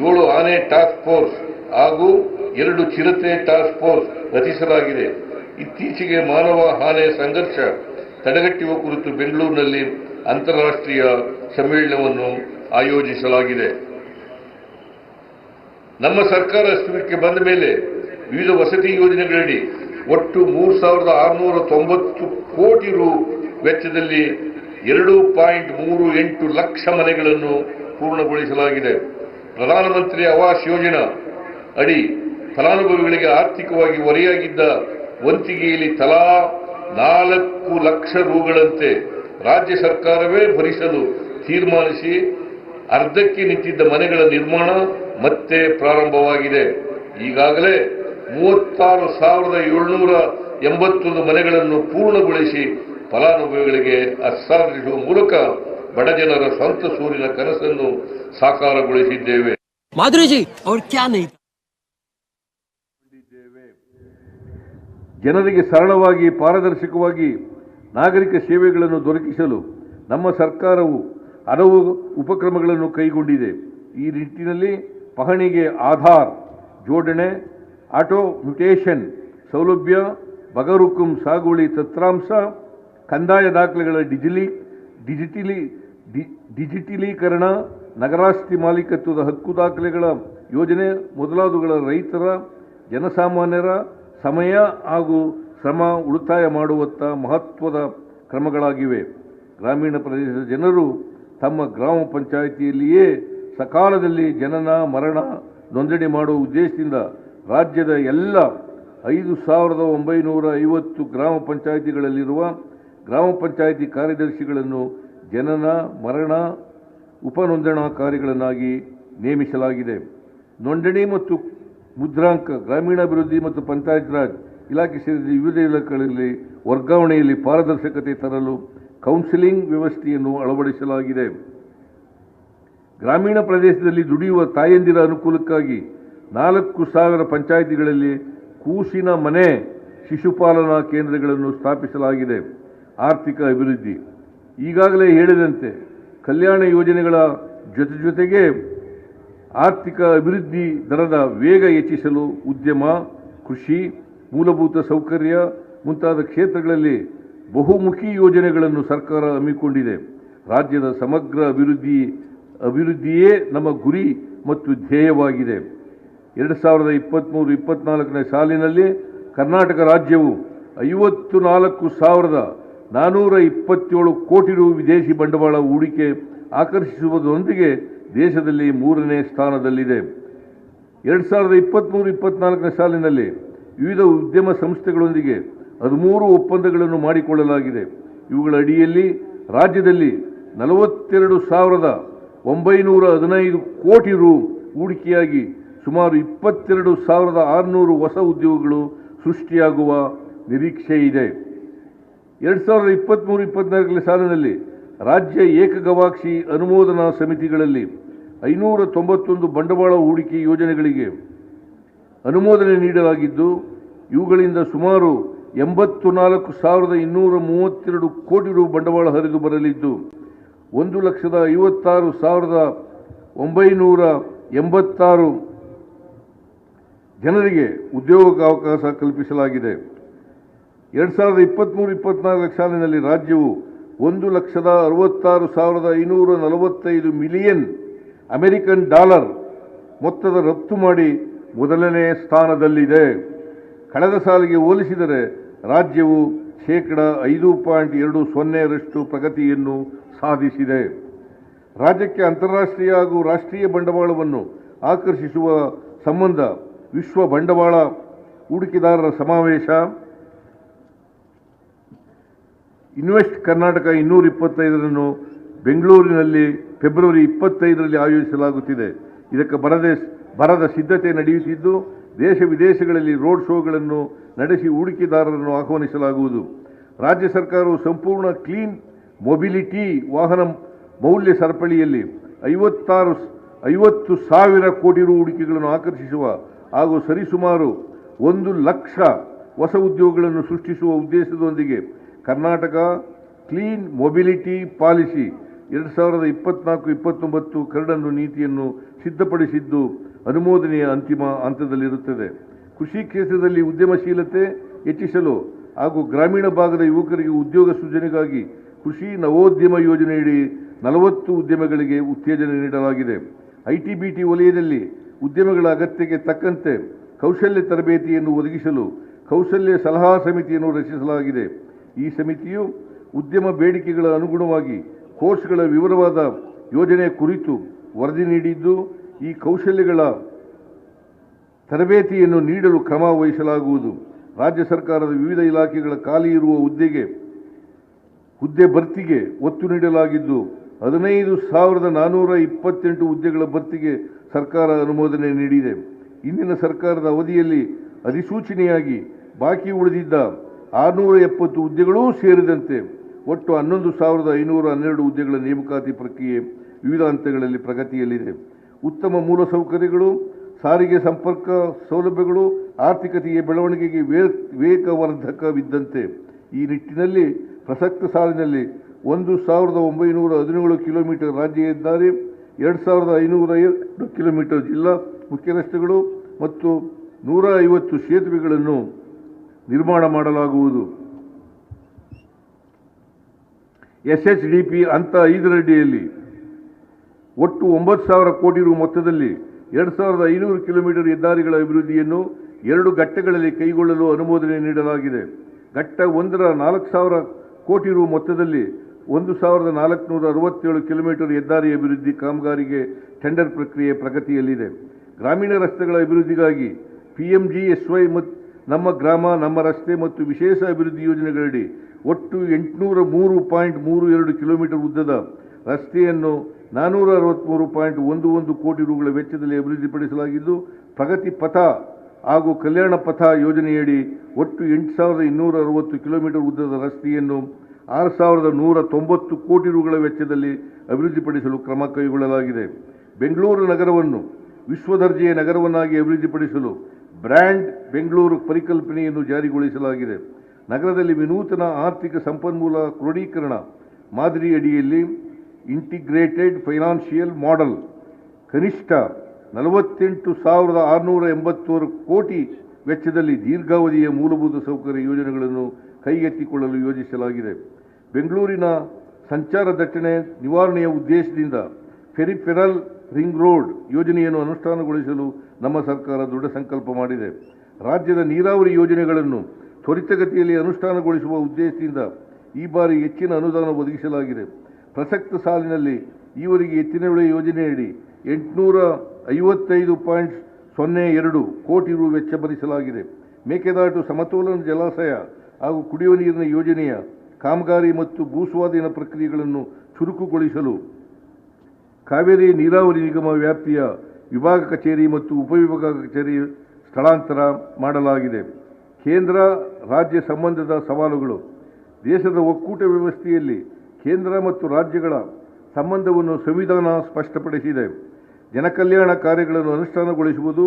7 ಆನೆ ಟಾಸ್ಕ್ ಫೋರ್ಸ್ ಹಾಗೂ 2 ಚಿರತೆ ಟಾಸ್ಕ್ ಫೋರ್ಸ್ ರಚಿಸಲಾಗಿದೆ. ಇತ್ತೀಚೆಗೆ ಮಾನವ ಆನೆ ಸಂಘರ್ಷ ತಡೆಗಟ್ಟುವ ಕುರಿತು ಬೆಂಗಳೂರಿನಲ್ಲಿ ಅಂತಾರಾಷ್ಟ್ರೀಯ ಸಮ್ಮೇಳನವನ್ನು ಆಯೋಜಿಸಲಾಗಿದೆ. ನಮ್ಮ ಸರ್ಕಾರ ಅಸ್ತಿತ್ವಕ್ಕೆ ಬಂದ ಮೇಲೆ ವಿವಿಧ ವಸತಿ ಯೋಜನೆಗಳಡಿ ಒಟ್ಟು 3,690 ಕೋಟಿ ರು ವೆಚ್ಚದಲ್ಲಿ 2.38 ಲಕ್ಷ ಮನೆಗಳನ್ನು ಪೂರ್ಣಗೊಳಿಸಲಾಗಿದೆ. ಪ್ರಧಾನಮಂತ್ರಿ ಆವಾಸ್ ಯೋಜನಾ ಅಡಿ ಫಲಾನುಭವಿಗಳಿಗೆ ಆರ್ಥಿಕವಾಗಿ ಹೊರೆಯಾಗಿದ್ದ ವಂತಿಗೆಯಲ್ಲಿ ತಲಾ 4 ಲಕ್ಷ ರುಗಳಂತೆ ರಾಜ್ಯ ಸರ್ಕಾರವೇ ಭರಿಸಲು ತೀರ್ಮಾನಿಸಿ ಅರ್ಧಕ್ಕೆ ನಿಂತಿದ್ದ ಮನೆಗಳ ನಿರ್ಮಾಣ ಮತ್ತೆ ಪ್ರಾರಂಭವಾಗಿದೆ. ಈಗಾಗಲೇ 36,781 ಮನೆಗಳನ್ನು ಪೂರ್ಣಗೊಳಿಸಿ ಫಲಾನುಭವಿಗಳಿಗೆ ಹಸ್ತಾಂತರಿಸುವ ಮೂಲಕ ಬಡಜನರ ಸ್ವಂತ ಸೂರಿನ ಕನಸನ್ನು ಸಾಕಾರಗೊಳಿಸಿದ್ದೇವೆ. ಜನರಿಗೆ ಸರಳವಾಗಿ, ಪಾರದರ್ಶಕವಾಗಿ ನಾಗರಿಕ ಸೇವೆಗಳನ್ನು ದೊರಕಿಸಲು ನಮ್ಮ ಸರ್ಕಾರವು ಹಲವು ಉಪಕ್ರಮಗಳನ್ನು ಕೈಗೊಂಡಿದೆ. ಈ ನಿಟ್ಟಿನಲ್ಲಿ ಪಹಣಿಗೆ ಆಧಾರ್ ಜೋಡಣೆ, ಆಟೋ ಮ್ಯೂಟೇಷನ್ ಸೌಲಭ್ಯ, ಬಗರುಕುಂ ಸಾಗುವಳಿ ತಂತ್ರಾಂಶ, ಕಂದಾಯ ದಾಖಲೆಗಳ ಡಿಜಿಟಲೀಕರಣ, ನಗರಾಸ್ತಿ ಮಾಲೀಕತ್ವದ ಹಕ್ಕು ದಾಖಲೆಗಳ ಯೋಜನೆ ಮೊದಲಾದವುಗಳ ರೈತರ, ಜನಸಾಮಾನ್ಯರ ಸಮಯ ಹಾಗೂ ಶ್ರಮ ಉಳಿತಾಯ ಮಾಡುವತ್ತ ಮಹತ್ವದ ಕ್ರಮಗಳಾಗಿವೆ. ಗ್ರಾಮೀಣ ಪ್ರದೇಶದ ಜನರು ತಮ್ಮ ಗ್ರಾಮ ಪಂಚಾಯಿತಿಯಲ್ಲಿಯೇ ಸಕಾಲದಲ್ಲಿ ಜನನ ಮರಣ ನೋಂದಣಿ ಮಾಡುವ ಉದ್ದೇಶದಿಂದ ರಾಜ್ಯದ ಎಲ್ಲ 5,950 ಗ್ರಾಮ ಪಂಚಾಯಿತಿಗಳಲ್ಲಿರುವ ಗ್ರಾಮ ಪಂಚಾಯಿತಿ ಕಾರ್ಯದರ್ಶಿಗಳನ್ನು ಜನನ ಮರಣ ಉಪನೋಂದಣಾಕಾರಿಗಳನ್ನಾಗಿ ನೇಮಿಸಲಾಗಿದೆ. ನೋಂದಣಿ ಮತ್ತು ಮುದ್ರಾಂಕ ಗ್ರಾಮೀಣಾಭಿವೃದ್ಧಿ ಮತ್ತು ಪಂಚಾಯತ್ ರಾಜ್ ಇಲಾಖೆ ಸೇರಿದ ವಿವಿಧ ಇಲಾಖೆಗಳಲ್ಲಿ ವರ್ಗಾವಣೆಯಲ್ಲಿ ಪಾರದರ್ಶಕತೆ ತರಲು ಕೌನ್ಸಿಲಿಂಗ್ ವ್ಯವಸ್ಥೆಯನ್ನು ಅಳವಡಿಸಲಾಗಿದೆ. ಗ್ರಾಮೀಣ ಪ್ರದೇಶದಲ್ಲಿ ದುಡಿಯುವ ತಾಯಂದಿರ ಅನುಕೂಲಕ್ಕಾಗಿ 4,000 ಪಂಚಾಯಿತಿಗಳಲ್ಲಿ ಕೂಸಿನ ಮನೆ ಶಿಶುಪಾಲನಾ ಕೇಂದ್ರಗಳನ್ನು ಸ್ಥಾಪಿಸಲಾಗಿದೆ. ಆರ್ಥಿಕ ಅಭಿವೃದ್ಧಿ ಈಗಾಗಲೇ ಹೇಳಿದಂತೆ ಕಲ್ಯಾಣ ಯೋಜನೆಗಳ ಜೊತೆಗೆ ಆರ್ಥಿಕ ಅಭಿವೃದ್ಧಿ ದರದ ವೇಗ ಹೆಚ್ಚಿಸಲು ಉದ್ಯಮ, ಕೃಷಿ, ಮೂಲಭೂತ ಸೌಕರ್ಯ ಮುಂತಾದ ಕ್ಷೇತ್ರಗಳಲ್ಲಿ ಬಹುಮುಖಿ ಯೋಜನೆಗಳನ್ನು ಸರ್ಕಾರ ಹಮ್ಮಿಕೊಂಡಿದೆ. ರಾಜ್ಯದ ಸಮಗ್ರ ಅಭಿವೃದ್ಧಿಯೇ ನಮ್ಮ ಗುರಿ ಮತ್ತು ಧ್ಯೇಯವಾಗಿದೆ. 2023-24ನೇ ಸಾಲಿನಲ್ಲಿ ಕರ್ನಾಟಕ ರಾಜ್ಯವು 54,427 ಕೋಟಿ ರು ವಿದೇಶಿ ಬಂಡವಾಳ ಹೂಡಿಕೆ ಆಕರ್ಷಿಸುವುದರೊಂದಿಗೆ ದೇಶದಲ್ಲಿ 3ನೇ ಸ್ಥಾನದಲ್ಲಿದೆ. 2023-24ನೇ ಸಾಲಿನಲ್ಲಿ ವಿವಿಧ ಉದ್ಯಮ ಸಂಸ್ಥೆಗಳೊಂದಿಗೆ 13 ಒಪ್ಪಂದಗಳನ್ನು ಮಾಡಿಕೊಳ್ಳಲಾಗಿದೆ. ಇವುಗಳ ಅಡಿಯಲ್ಲಿ ರಾಜ್ಯದಲ್ಲಿ 42,915 ಕೋಟಿ ರು ಹೂಡಿಕೆಯಾಗಿ ಸುಮಾರು 22,600 ಹೊಸ ಉದ್ಯೋಗಗಳು ಸೃಷ್ಟಿಯಾಗುವ ನಿರೀಕ್ಷೆ ಇದೆ. 2023-24ನೇ ಸಾಲಿನಲ್ಲಿ ರಾಜ್ಯ ಏಕಗವಾಕ್ಷಿ ಅನುಮೋದನಾ ಸಮಿತಿಗಳಲ್ಲಿ 591 ಬಂಡವಾಳ ಹೂಡಿಕೆ ಯೋಜನೆಗಳಿಗೆ ಅನುಮೋದನೆ ನೀಡಲಾಗಿದ್ದು, ಇವುಗಳಿಂದ ಸುಮಾರು 84,232 ಕೋಟಿ ರು ಬಂಡವಾಳ ಹರಿದು ಬರಲಿದ್ದು 1,56,986 ಜನರಿಗೆ ಉದ್ಯೋಗಾವಕಾಶ ಕಲ್ಪಿಸಲಾಗಿದೆ. 2023-24 ಸಾಲಿನಲ್ಲಿ ರಾಜ್ಯವು 1,66,545 ಮಿಲಿಯನ್ ಅಮೆರಿಕನ್ ಡಾಲರ್ ಮೊತ್ತದ ರಫ್ತು ಮಾಡಿ ಮೊದಲನೇ ಸ್ಥಾನದಲ್ಲಿದೆ. ಕಳೆದ ಸಾಲಿಗೆ ಹೋಲಿಸಿದರೆ ರಾಜ್ಯವು ಶೇಕಡಾ 5.20% ಪ್ರಗತಿಯನ್ನು ಸಾಧಿಸಿದೆ. ರಾಜ್ಯಕ್ಕೆ ಅಂತಾರಾಷ್ಟ್ರೀಯ ಹಾಗೂ ರಾಷ್ಟ್ರೀಯ ಬಂಡವಾಳವನ್ನು ಆಕರ್ಷಿಸುವ ಸಂಬಂಧ ವಿಶ್ವ ಬಂಡವಾಳ ಹೂಡಿಕೆದಾರರ ಸಮಾವೇಶ ಇನ್ವೆಸ್ಟ್ ಕರ್ನಾಟಕ 225 ಬೆಂಗಳೂರಿನಲ್ಲಿ ಫೆಬ್ರವರಿ 25ರಲ್ಲಿ ಆಯೋಜಿಸಲಾಗುತ್ತಿದೆ. ಇದಕ್ಕೆ ಭರದ ಸಿದ್ಧತೆ ನಡೆಯುತ್ತಿದ್ದು, ದೇಶ ವಿದೇಶಗಳಲ್ಲಿ ರೋಡ್ ಶೋಗಳನ್ನು ನಡೆಸಿ ಹೂಡಿಕೆದಾರರನ್ನು ಆಹ್ವಾನಿಸಲಾಗುವುದು. ರಾಜ್ಯ ಸರ್ಕಾರವು ಸಂಪೂರ್ಣ ಕ್ಲೀನ್ ಮೊಬಿಲಿಟಿ ವಾಹನ ಮೌಲ್ಯ ಸರಪಳಿಯಲ್ಲಿ 50,000 ಕೋಟಿ ರು ಹೂಡಿಕೆಗಳನ್ನು ಆಕರ್ಷಿಸುವ ಹಾಗೂ ಸರಿಸುಮಾರು 1 ಲಕ್ಷ ಹೊಸ ಉದ್ಯೋಗಗಳನ್ನು ಸೃಷ್ಟಿಸುವ ಉದ್ದೇಶದೊಂದಿಗೆ ಕರ್ನಾಟಕ ಕ್ಲೀನ್ ಮೊಬಿಲಿಟಿ ಪಾಲಿಸಿ 2024-29 ಕರಡನ್ನು ನೀತಿಯನ್ನು ಸಿದ್ಧಪಡಿಸಿದ್ದು ಅನುಮೋದನೆಯ ಅಂತಿಮ ಹಂತದಲ್ಲಿರುತ್ತದೆ. ಕೃಷಿ ಕ್ಷೇತ್ರದಲ್ಲಿ ಉದ್ಯಮಶೀಲತೆ ಹೆಚ್ಚಿಸಲು ಹಾಗೂ ಗ್ರಾಮೀಣ ಭಾಗದ ಯುವಕರಿಗೆ ಉದ್ಯೋಗ ಸೃಜನೆಗಾಗಿ ಕೃಷಿ ನವೋದ್ಯಮ ಯೋಜನೆಯಡಿ 40 ಉದ್ಯಮಗಳಿಗೆ ಉತ್ತೇಜನ ನೀಡಲಾಗಿದೆ. ಐಟಿ-ಬಿಟಿ ವಲಯದಲ್ಲಿ ಉದ್ಯಮಗಳ ಅಗತ್ಯಕ್ಕೆ ತಕ್ಕಂತೆ ಕೌಶಲ್ಯ ತರಬೇತಿಯನ್ನು ಒದಗಿಸಲು ಕೌಶಲ್ಯ ಸಲಹಾ ಸಮಿತಿಯನ್ನು ರಚಿಸಲಾಗಿದೆ. ಈ ಸಮಿತಿಯು ಉದ್ಯಮ ಬೇಡಿಕೆಗಳ ಅನುಗುಣವಾಗಿ ಕೋರ್ಸ್ಗಳ ವಿವರವಾದ ಯೋಜನೆ ಕುರಿತು ವರದಿ ನೀಡಿದ್ದು, ಈ ಕೌಶಲ್ಯಗಳ ತರಬೇತಿಯನ್ನು ನೀಡಲು ಕ್ರಮ ವಹಿಸಲಾಗುವುದು. ರಾಜ್ಯ ಸರ್ಕಾರದ ವಿವಿಧ ಇಲಾಖೆಗಳ ಖಾಲಿ ಇರುವ ಹುದ್ದೆ ಭರ್ತಿಗೆ ಒತ್ತು ನೀಡಲಾಗಿದ್ದು 15,428 ಹುದ್ದೆಗಳ ಭರ್ತಿಗೆ ಸರ್ಕಾರ ಅನುಮೋದನೆ ನೀಡಿದೆ. ಇಂದಿನ ಸರ್ಕಾರದ ಅವಧಿಯಲ್ಲಿ ಅಧಿಸೂಚನೆಯಾಗಿ ಬಾಕಿ ಉಳಿದಿದ್ದ 670 ಹುದ್ದೆಗಳೂ ಸೇರಿದಂತೆ ಒಟ್ಟು 11,512 ಹುದ್ದೆಗಳ ನೇಮಕಾತಿ ಪ್ರಕ್ರಿಯೆ ವಿವಿಧ ಹಂತಗಳಲ್ಲಿ ಪ್ರಗತಿಯಲ್ಲಿದೆ. ಉತ್ತಮ ಮೂಲಸೌಕರ್ಯಗಳು, ಸಾರಿಗೆ ಸಂಪರ್ಕ ಸೌಲಭ್ಯಗಳು ಆರ್ಥಿಕತೆಯ ಬೆಳವಣಿಗೆಗೆ ವೇಗವರ್ಧಕವಿದ್ದಂತೆ ಈ ನಿಟ್ಟಿನಲ್ಲಿ ಪ್ರಸಕ್ತ ಸಾಲಿನಲ್ಲಿ 1,917 ಕಿಲೋಮೀಟರ್ ರಾಜ್ಯ ಹೆದ್ದಾರಿ, 2,502 ಕಿಲೋಮೀಟರ್ ಜಿಲ್ಲಾ ಮುಖ್ಯ ರಸ್ತೆಗಳು ಮತ್ತು 150 ಸೇತುವೆಗಳನ್ನು ನಿರ್ಮಾಣ ಮಾಡಲಾಗುವುದು. SHDP ಹಂತ 5 ಅಡಿಯಲ್ಲಿ ಒಟ್ಟು 9,000 ಕೋಟಿ ರು ಮೊತ್ತದಲ್ಲಿ 2,500 ಕಿಲೋಮೀಟರ್ ಹೆದ್ದಾರಿಗಳ ಅಭಿವೃದ್ಧಿಯನ್ನು 2 ಘಟ್ಟಗಳಲ್ಲಿ ಕೈಗೊಳ್ಳಲು ಅನುಮೋದನೆ ನೀಡಲಾಗಿದೆ. ಘಟ್ಟ 1ರ 4,000 ಕೋಟಿ ರು ಮೊತ್ತದಲ್ಲಿ 1,467 ಕಿಲೋಮೀಟರ್ ಹೆದ್ದಾರಿ ಅಭಿವೃದ್ಧಿ ಕಾಮಗಾರಿಗೆ ಟೆಂಡರ್ ಪ್ರಕ್ರಿಯೆ ಪ್ರಗತಿಯಲ್ಲಿದೆ. ಗ್ರಾಮೀಣ ರಸ್ತೆಗಳ ಅಭಿವೃದ್ಧಿಗಾಗಿ PMGSY ಮತ್ತು ನಮ್ಮ ಗ್ರಾಮ ನಮ್ಮ ರಸ್ತೆ ಮತ್ತು ವಿಶೇಷ ಅಭಿವೃದ್ಧಿ ಯೋಜನೆಗಳಡಿ ಒಟ್ಟು 803.32 ಕಿಲೋಮೀಟರ್ ಉದ್ದದ ರಸ್ತೆಯನ್ನು 463.11 ಕೋಟಿ ರುಗಳ ವೆಚ್ಚದಲ್ಲಿ ಅಭಿವೃದ್ಧಿಪಡಿಸಲಾಗಿದ್ದು, ಪ್ರಗತಿ ಪಥ ಹಾಗೂ ಕಲ್ಯಾಣ ಪಥ ಯೋಜನೆಯಡಿ ಒಟ್ಟು 8,260 ಕಿಲೋಮೀಟರ್ ಉದ್ದದ ರಸ್ತೆಯನ್ನು 6,190 ಕೋಟಿ ರುಗಳ ವೆಚ್ಚದಲ್ಲಿ ಅಭಿವೃದ್ಧಿಪಡಿಸಲು ಕ್ರಮ ಕೈಗೊಳ್ಳಲಾಗಿದೆ. ಬೆಂಗಳೂರು ನಗರವನ್ನು ವಿಶ್ವದರ್ಜೆಯ ನಗರವನ್ನಾಗಿ ಅಭಿವೃದ್ಧಿಪಡಿಸಲು ಬ್ರ್ಯಾಂಡ್ ಬೆಂಗಳೂರು ಪರಿಕಲ್ಪನೆಯನ್ನು ಜಾರಿಗೊಳಿಸಲಾಗಿದೆ. ನಗರದಲ್ಲಿ ವಿನೂತನ ಆರ್ಥಿಕ ಸಂಪನ್ಮೂಲ ಕ್ರೋಢೀಕರಣ ಮಾದರಿ ಅಡಿಯಲ್ಲಿ ಇಂಟಿಗ್ರೇಟೆಡ್ ಫೈನಾನ್ಷಿಯಲ್ ಮಾಡೆಲ್ ಕನಿಷ್ಠ 48,681 ಕೋಟಿ ವೆಚ್ಚದಲ್ಲಿ ದೀರ್ಘಾವಧಿಯ ಮೂಲಭೂತ ಸೌಕರ್ಯ ಯೋಜನೆಗಳನ್ನು ಕೈಗೆತ್ತಿಕೊಳ್ಳಲು ಯೋಜಿಸಲಾಗಿದೆ. ಬೆಂಗಳೂರಿನ ಸಂಚಾರ ದಟ್ಟಣೆ ನಿವಾರಣೆಯ ಉದ್ದೇಶದಿಂದ ಪೆರಿಫೆರಲ್ ರಿಂಗ್ ರೋಡ್ ಯೋಜನೆಯನ್ನು ಅನುಷ್ಠಾನಗೊಳಿಸಲು ನಮ್ಮ ಸರ್ಕಾರ ದೃಢ ಸಂಕಲ್ಪ ಮಾಡಿದೆ. ರಾಜ್ಯದ ನೀರಾವರಿ ಯೋಜನೆಗಳನ್ನು ತ್ವರಿತಗತಿಯಲ್ಲಿ ಅನುಷ್ಠಾನಗೊಳಿಸುವ ಉದ್ದೇಶದಿಂದ ಈ ಬಾರಿ ಹೆಚ್ಚಿನ ಅನುದಾನ ಒದಗಿಸಲಾಗಿದೆ. ಪ್ರಸಕ್ತ ಸಾಲಿನಲ್ಲಿ ಈವರೆಗೆ ಎತ್ತಿನಹೊಳೆ ಯೋಜನೆಯಡಿ 855.02 ಕೋಟಿ ರು ವೆಚ್ಚ ಭರಿಸಲಾಗಿದೆ. ಮೇಕೆದಾಟು ಸಮತೋಲನ ಜಲಾಶಯ ಹಾಗೂ ಕುಡಿಯುವ ನೀರಿನ ಯೋಜನೆಯ ಕಾಮಗಾರಿ ಮತ್ತು ಭೂಸ್ವಾಧೀನ ಪ್ರಕ್ರಿಯೆಗಳನ್ನು ಚುರುಕುಗೊಳಿಸಲು ಕಾವೇರಿ ನೀರಾವರಿ ನಿಗಮ ವ್ಯಾಪ್ತಿಯ ವಿಭಾಗ ಕಚೇರಿ ಮತ್ತು ಉಪವಿಭಾಗ ಕಚೇರಿ ಸ್ಥಳಾಂತರ ಮಾಡಲಾಗಿದೆ. ಕೇಂದ್ರ ರಾಜ್ಯ ಸಂಬಂಧದ ಸವಾಲುಗಳು. ದೇಶದ ಒಕ್ಕೂಟ ವ್ಯವಸ್ಥೆಯಲ್ಲಿ ಕೇಂದ್ರ ಮತ್ತು ರಾಜ್ಯಗಳ ಸಂಬಂಧವನ್ನು ಸಂವಿಧಾನ ಸ್ಪಷ್ಟಪಡಿಸಿದೆ. ಜನಕಲ್ಯಾಣ ಕಾರ್ಯಗಳನ್ನು ಅನುಷ್ಠಾನಗೊಳಿಸುವುದು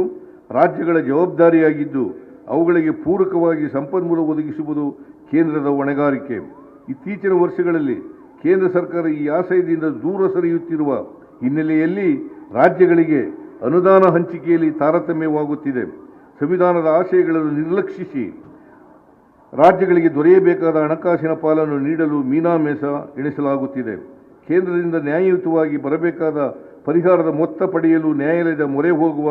ರಾಜ್ಯಗಳ ಜವಾಬ್ದಾರಿಯಾಗಿದ್ದು, ಅವುಗಳಿಗೆ ಪೂರಕವಾಗಿ ಸಂಪನ್ಮೂಲ ಒದಗಿಸುವುದು ಕೇಂದ್ರದ ಹೊಣೆಗಾರಿಕೆ. ಇತ್ತೀಚಿನ ವರ್ಷಗಳಲ್ಲಿ ಕೇಂದ್ರ ಸರ್ಕಾರ ಈ ಆಶಯದಿಂದ ದೂರ ಸರಿಯುತ್ತಿರುವ ಹಿನ್ನೆಲೆಯಲ್ಲಿ ರಾಜ್ಯಗಳಿಗೆ ಅನುದಾನ ಹಂಚಿಕೆಯಲ್ಲಿ ತಾರತಮ್ಯವಾಗುತ್ತಿದೆ. ಸಂವಿಧಾನದ ಆಶಯಗಳನ್ನು ನಿರ್ಲಕ್ಷಿಸಿ ರಾಜ್ಯಗಳಿಗೆ ದೊರೆಯಬೇಕಾದ ಹಣಕಾಸಿನ ಪಾಲನ್ನು ನೀಡಲು ಮೀನಾಮೇಷ ಎಣಿಸಲಾಗುತ್ತಿದೆ. ಕೇಂದ್ರದಿಂದ ನ್ಯಾಯಯುತವಾಗಿ ಬರಬೇಕಾದ ಪರಿಹಾರದ ಮೊತ್ತ ಪಡೆಯಲು ನ್ಯಾಯಾಲಯದ ಮೊರೆ ಹೋಗುವ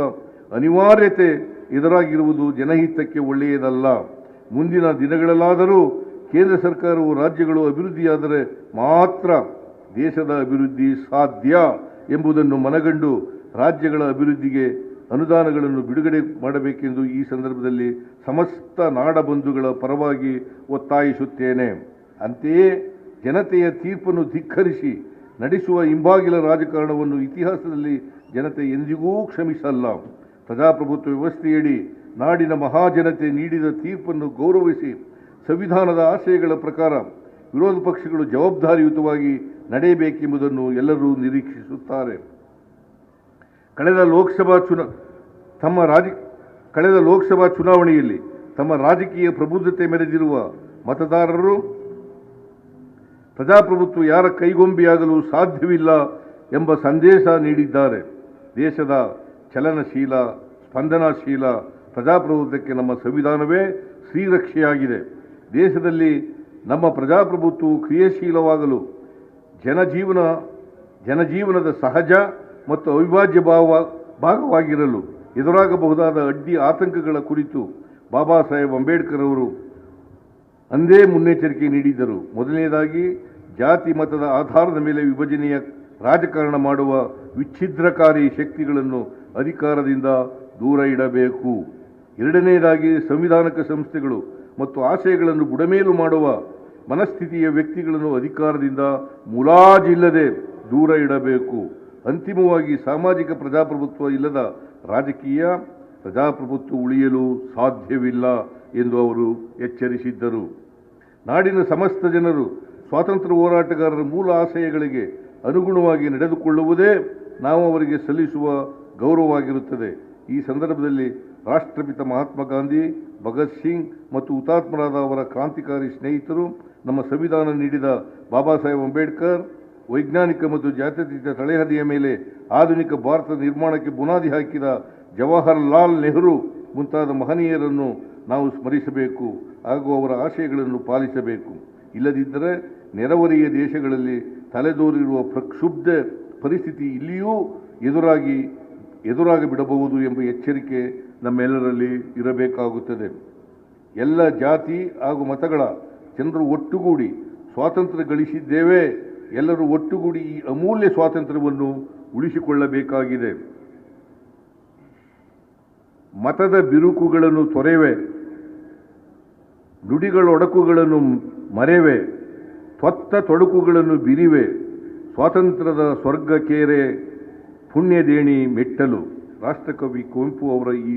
ಅನಿವಾರ್ಯತೆ ಎದುರಾಗಿರುವುದು ಜನಹಿತಕ್ಕೆ ಒಳ್ಳೆಯದಲ್ಲ. ಮುಂದಿನ ದಿನಗಳಲ್ಲಾದರೂ ಕೇಂದ್ರ ಸರ್ಕಾರವು ರಾಜ್ಯಗಳು ಅಭಿವೃದ್ಧಿಯಾದರೆ ಮಾತ್ರ ದೇಶದ ಅಭಿವೃದ್ಧಿ ಸಾಧ್ಯ ಎಂಬುದನ್ನು ಮನಗಂಡು ರಾಜ್ಯಗಳ ಅಭಿವೃದ್ಧಿಗೆ ಅನುದಾನಗಳನ್ನು ಬಿಡುಗಡೆ ಮಾಡಬೇಕೆಂದು ಈ ಸಂದರ್ಭದಲ್ಲಿ ಸಮಸ್ತ ನಾಡಬಂಧುಗಳ ಪರವಾಗಿ ಒತ್ತಾಯಿಸುತ್ತೇನೆ. ಅಂತೆಯೇ ಜನತೆಯ ತೀರ್ಪನ್ನು ಧಿಕ್ಕರಿಸಿ ನಡೆಸುವ ಹಿಂಬಾಗಿಲ ರಾಜಕಾರಣವನ್ನು ಇತಿಹಾಸದಲ್ಲಿ ಜನತೆ ಎಂದಿಗೂ ಕ್ಷಮಿಸಲ್ಲ. ಪ್ರಜಾಪ್ರಭುತ್ವ ವ್ಯವಸ್ಥೆಯಡಿ ನಾಡಿನ ಮಹಾಜನತೆ ನೀಡಿದ ತೀರ್ಪನ್ನು ಗೌರವಿಸಿ ಸಂವಿಧಾನದ ಆಶಯಗಳ ಪ್ರಕಾರ ವಿರೋಧ ಪಕ್ಷಗಳು ಜವಾಬ್ದಾರಿಯುತವಾಗಿ ನಡೆಯಬೇಕೆಂಬುದನ್ನು ಎಲ್ಲರೂ ನಿರೀಕ್ಷಿಸುತ್ತಾರೆ. ಕಳೆದ ಲೋಕಸಭಾ ಚುನಾವಣೆಯಲ್ಲಿ ತಮ್ಮ ರಾಜಕೀಯ ಪ್ರಬುದ್ಧತೆ ಮೆರೆದಿರುವ ಮತದಾರರು ಪ್ರಜಾಪ್ರಭುತ್ವ ಯಾರ ಕೈಗೊಂಬೆಯಾಗಲು ಸಾಧ್ಯವಿಲ್ಲ ಎಂಬ ಸಂದೇಶ ನೀಡಿದ್ದಾರೆ. ದೇಶದ ಚಲನಶೀಲ ಸ್ಪಂದನಾಶೀಲ ಪ್ರಜಾಪ್ರಭುತ್ವಕ್ಕೆ ನಮ್ಮ ಸಂವಿಧಾನವೇ ಶ್ರೀರಕ್ಷೆಯಾಗಿದೆ. ದೇಶದಲ್ಲಿ ನಮ್ಮ ಪ್ರಜಾಪ್ರಭುತ್ವವು ಕ್ರಿಯಾಶೀಲವಾಗಲು ಜನಜೀವನದ ಸಹಜ ಮತ್ತು ಅವಿಭಾಜ್ಯ ಭಾಗವಾಗಿರಲು ಎದುರಾಗಬಹುದಾದ ಅಡ್ಡಿ ಆತಂಕಗಳ ಕುರಿತು ಬಾಬಾ ಸಾಹೇಬ್ ಅಂಬೇಡ್ಕರ್ ಅವರು ಅಂದೇ ಮುನ್ನೆಚ್ಚರಿಕೆ ನೀಡಿದ್ದರು. ಮೊದಲನೇದಾಗಿ ಜಾತಿ ಮತದ ಆಧಾರದ ಮೇಲೆ ವಿಭಜನೆಯ ರಾಜಕಾರಣ ಮಾಡುವ ವಿಚ್ಛಿದ್ರಕಾರಿ ಶಕ್ತಿಗಳನ್ನು ಅಧಿಕಾರದಿಂದ ದೂರ ಇಡಬೇಕು. ಎರಡನೆಯದಾಗಿ ಸಂವಿಧಾನಿಕ ಸಂಸ್ಥೆಗಳು ಮತ್ತು ಆಶಯಗಳನ್ನು ಬುಡಮೇಲು ಮಾಡುವ ಮನಸ್ಥಿತಿಯ ವ್ಯಕ್ತಿಗಳನ್ನು ಅಧಿಕಾರದಿಂದ ಮುಲಾಜಿಲ್ಲದೆ ದೂರ ಇಡಬೇಕು. ಅಂತಿಮವಾಗಿ ಸಾಮಾಜಿಕ ಪ್ರಜಾಪ್ರಭುತ್ವ ಇಲ್ಲದ ರಾಜಕೀಯ ಪ್ರಜಾಪ್ರಭುತ್ವ ಉಳಿಯಲು ಸಾಧ್ಯವಿಲ್ಲ ಎಂದು ಅವರು ಎಚ್ಚರಿಸಿದ್ದರು. ನಾಡಿನ ಸಮಸ್ತ ಜನರು ಸ್ವಾತಂತ್ರ್ಯ ಹೋರಾಟಗಾರರ ಮೂಲ ಆಶಯಗಳಿಗೆ ಅನುಗುಣವಾಗಿ ನಡೆದುಕೊಳ್ಳುವುದೇ ನಾವು ಅವರಿಗೆ ಸಲ್ಲಿಸುವ ಗೌರವವಾಗಿರುತ್ತದೆ. ಈ ಸಂದರ್ಭದಲ್ಲಿ ರಾಷ್ಟ್ರಪಿತ ಮಹಾತ್ಮ ಗಾಂಧಿ, ಭಗತ್ ಸಿಂಗ್ ಮತ್ತು ಹುತಾತ್ಮರಾದ ಅವರ ಕ್ರಾಂತಿಕಾರಿ ಸ್ನೇಹಿತರು, ನಮ್ಮ ಸಂವಿಧಾನ ನೀಡಿದ ಬಾಬಾ ಸಾಹೇಬ್ ಅಂಬೇಡ್ಕರ್, ವೈಜ್ಞಾನಿಕ ಮತ್ತು ಜಾತ್ಯತೀತ ತಳಹದಿಯ ಮೇಲೆ ಆಧುನಿಕ ಭಾರತ ನಿರ್ಮಾಣಕ್ಕೆ ಬುನಾದಿ ಹಾಕಿದ ಜವಾಹರಲಾಲ್ ನೆಹರು ಮುಂತಾದ ಮಹನೀಯರನ್ನು ನಾವು ಸ್ಮರಿಸಬೇಕು ಹಾಗೂ ಅವರ ಆಶಯಗಳನ್ನು ಪಾಲಿಸಬೇಕು. ಇಲ್ಲದಿದ್ದರೆ ನೆರೆಹೊರೆಯ ದೇಶಗಳಲ್ಲಿ ತಲೆದೋರಿರುವ ಪ್ರಕ್ಷುಬ್ಧ ಪರಿಸ್ಥಿತಿ ಇಲ್ಲಿಯೂ ಎದುರಾಗಿ ಬಿಡಬಹುದು ಎಂಬ ಎಚ್ಚರಿಕೆ ನಮ್ಮೆಲ್ಲರಲ್ಲಿ ಇರಬೇಕಾಗುತ್ತದೆ. ಎಲ್ಲ ಜಾತಿ ಹಾಗೂ ಮತಗಳ ಜನರು ಒಟ್ಟುಗೂಡಿ ಸ್ವಾತಂತ್ರ್ಯ ಗಳಿಸಿದ್ದೇವೆ. ಎಲ್ಲರೂ ಒಟ್ಟುಗೂಡಿ ಈ ಅಮೂಲ್ಯ ಸ್ವಾತಂತ್ರ್ಯವನ್ನು ಉಳಿಸಿಕೊಳ್ಳಬೇಕಾಗಿದೆ. ಮತದ ಬಿರುಕುಗಳನ್ನು ತೊರೆವೆ, ನುಡಿಗಳೊಡಕುಗಳನ್ನು ಮರೆವೆ, ತ್ವತ್ತ ತೊಡಕುಗಳನ್ನು ಬಿರಿವೆ, ಸ್ವಾತಂತ್ರ್ಯದ ಸ್ವರ್ಗಕ್ಕೇರೆ ಪುಣ್ಯದೇಣಿ ಮೆಟ್ಟಲು. ರಾಷ್ಟ್ರಕವಿ ಕುವೆಂಪು ಅವರ ಈ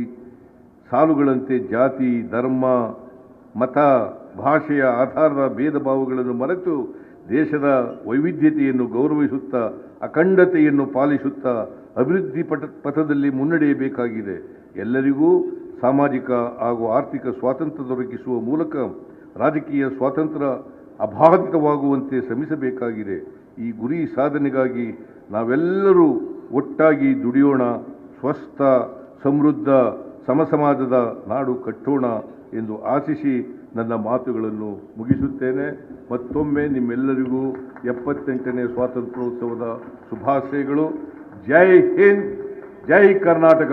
ಸಾಲುಗಳಂತೆ ಜಾತಿ, ಧರ್ಮ, ಮತ, ಭಾಷೆಯ ಆಧಾರದ ಭೇದ ಭಾವಗಳನ್ನು ಮರೆತು ದೇಶದ ವೈವಿಧ್ಯತೆಯನ್ನು ಗೌರವಿಸುತ್ತಾ ಅಖಂಡತೆಯನ್ನು ಪಾಲಿಸುತ್ತಾ ಅಭಿವೃದ್ಧಿ ಪಥದಲ್ಲಿ ಮುನ್ನಡೆಯಬೇಕಾಗಿದೆ. ಎಲ್ಲರಿಗೂ ಸಾಮಾಜಿಕ ಹಾಗೂ ಆರ್ಥಿಕ ಸ್ವಾತಂತ್ರ್ಯ ದೊರಕಿಸುವ ಮೂಲಕ ರಾಜಕೀಯ ಸ್ವಾತಂತ್ರ್ಯ ಅಬಾಧಿತವಾಗುವಂತೆ ಶ್ರಮಿಸಬೇಕಾಗಿದೆ. ಈ ಗುರಿ ಸಾಧನೆಗಾಗಿ ನಾವೆಲ್ಲರೂ ಒಟ್ಟಾಗಿ ದುಡಿಯೋಣ. ಸ್ವಸ್ಥ, ಸಮೃದ್ಧ, ಸಮಸಮಾಜದ ನಾಡು ಕಟ್ಟೋಣ ಎಂದು ಆಶಿಸಿ ನನ್ನ ಮಾತುಗಳನ್ನು ಮುಗಿಸುತ್ತೇನೆ. ಮತ್ತೊಮ್ಮೆ ನಿಮ್ಮೆಲ್ಲರಿಗೂ 78ನೇ ಸ್ವಾತಂತ್ರ್ಯೋತ್ಸವದ ಶುಭಾಶಯಗಳು. ಜೈ ಹಿಂದ್, ಜೈ ಕರ್ನಾಟಕ.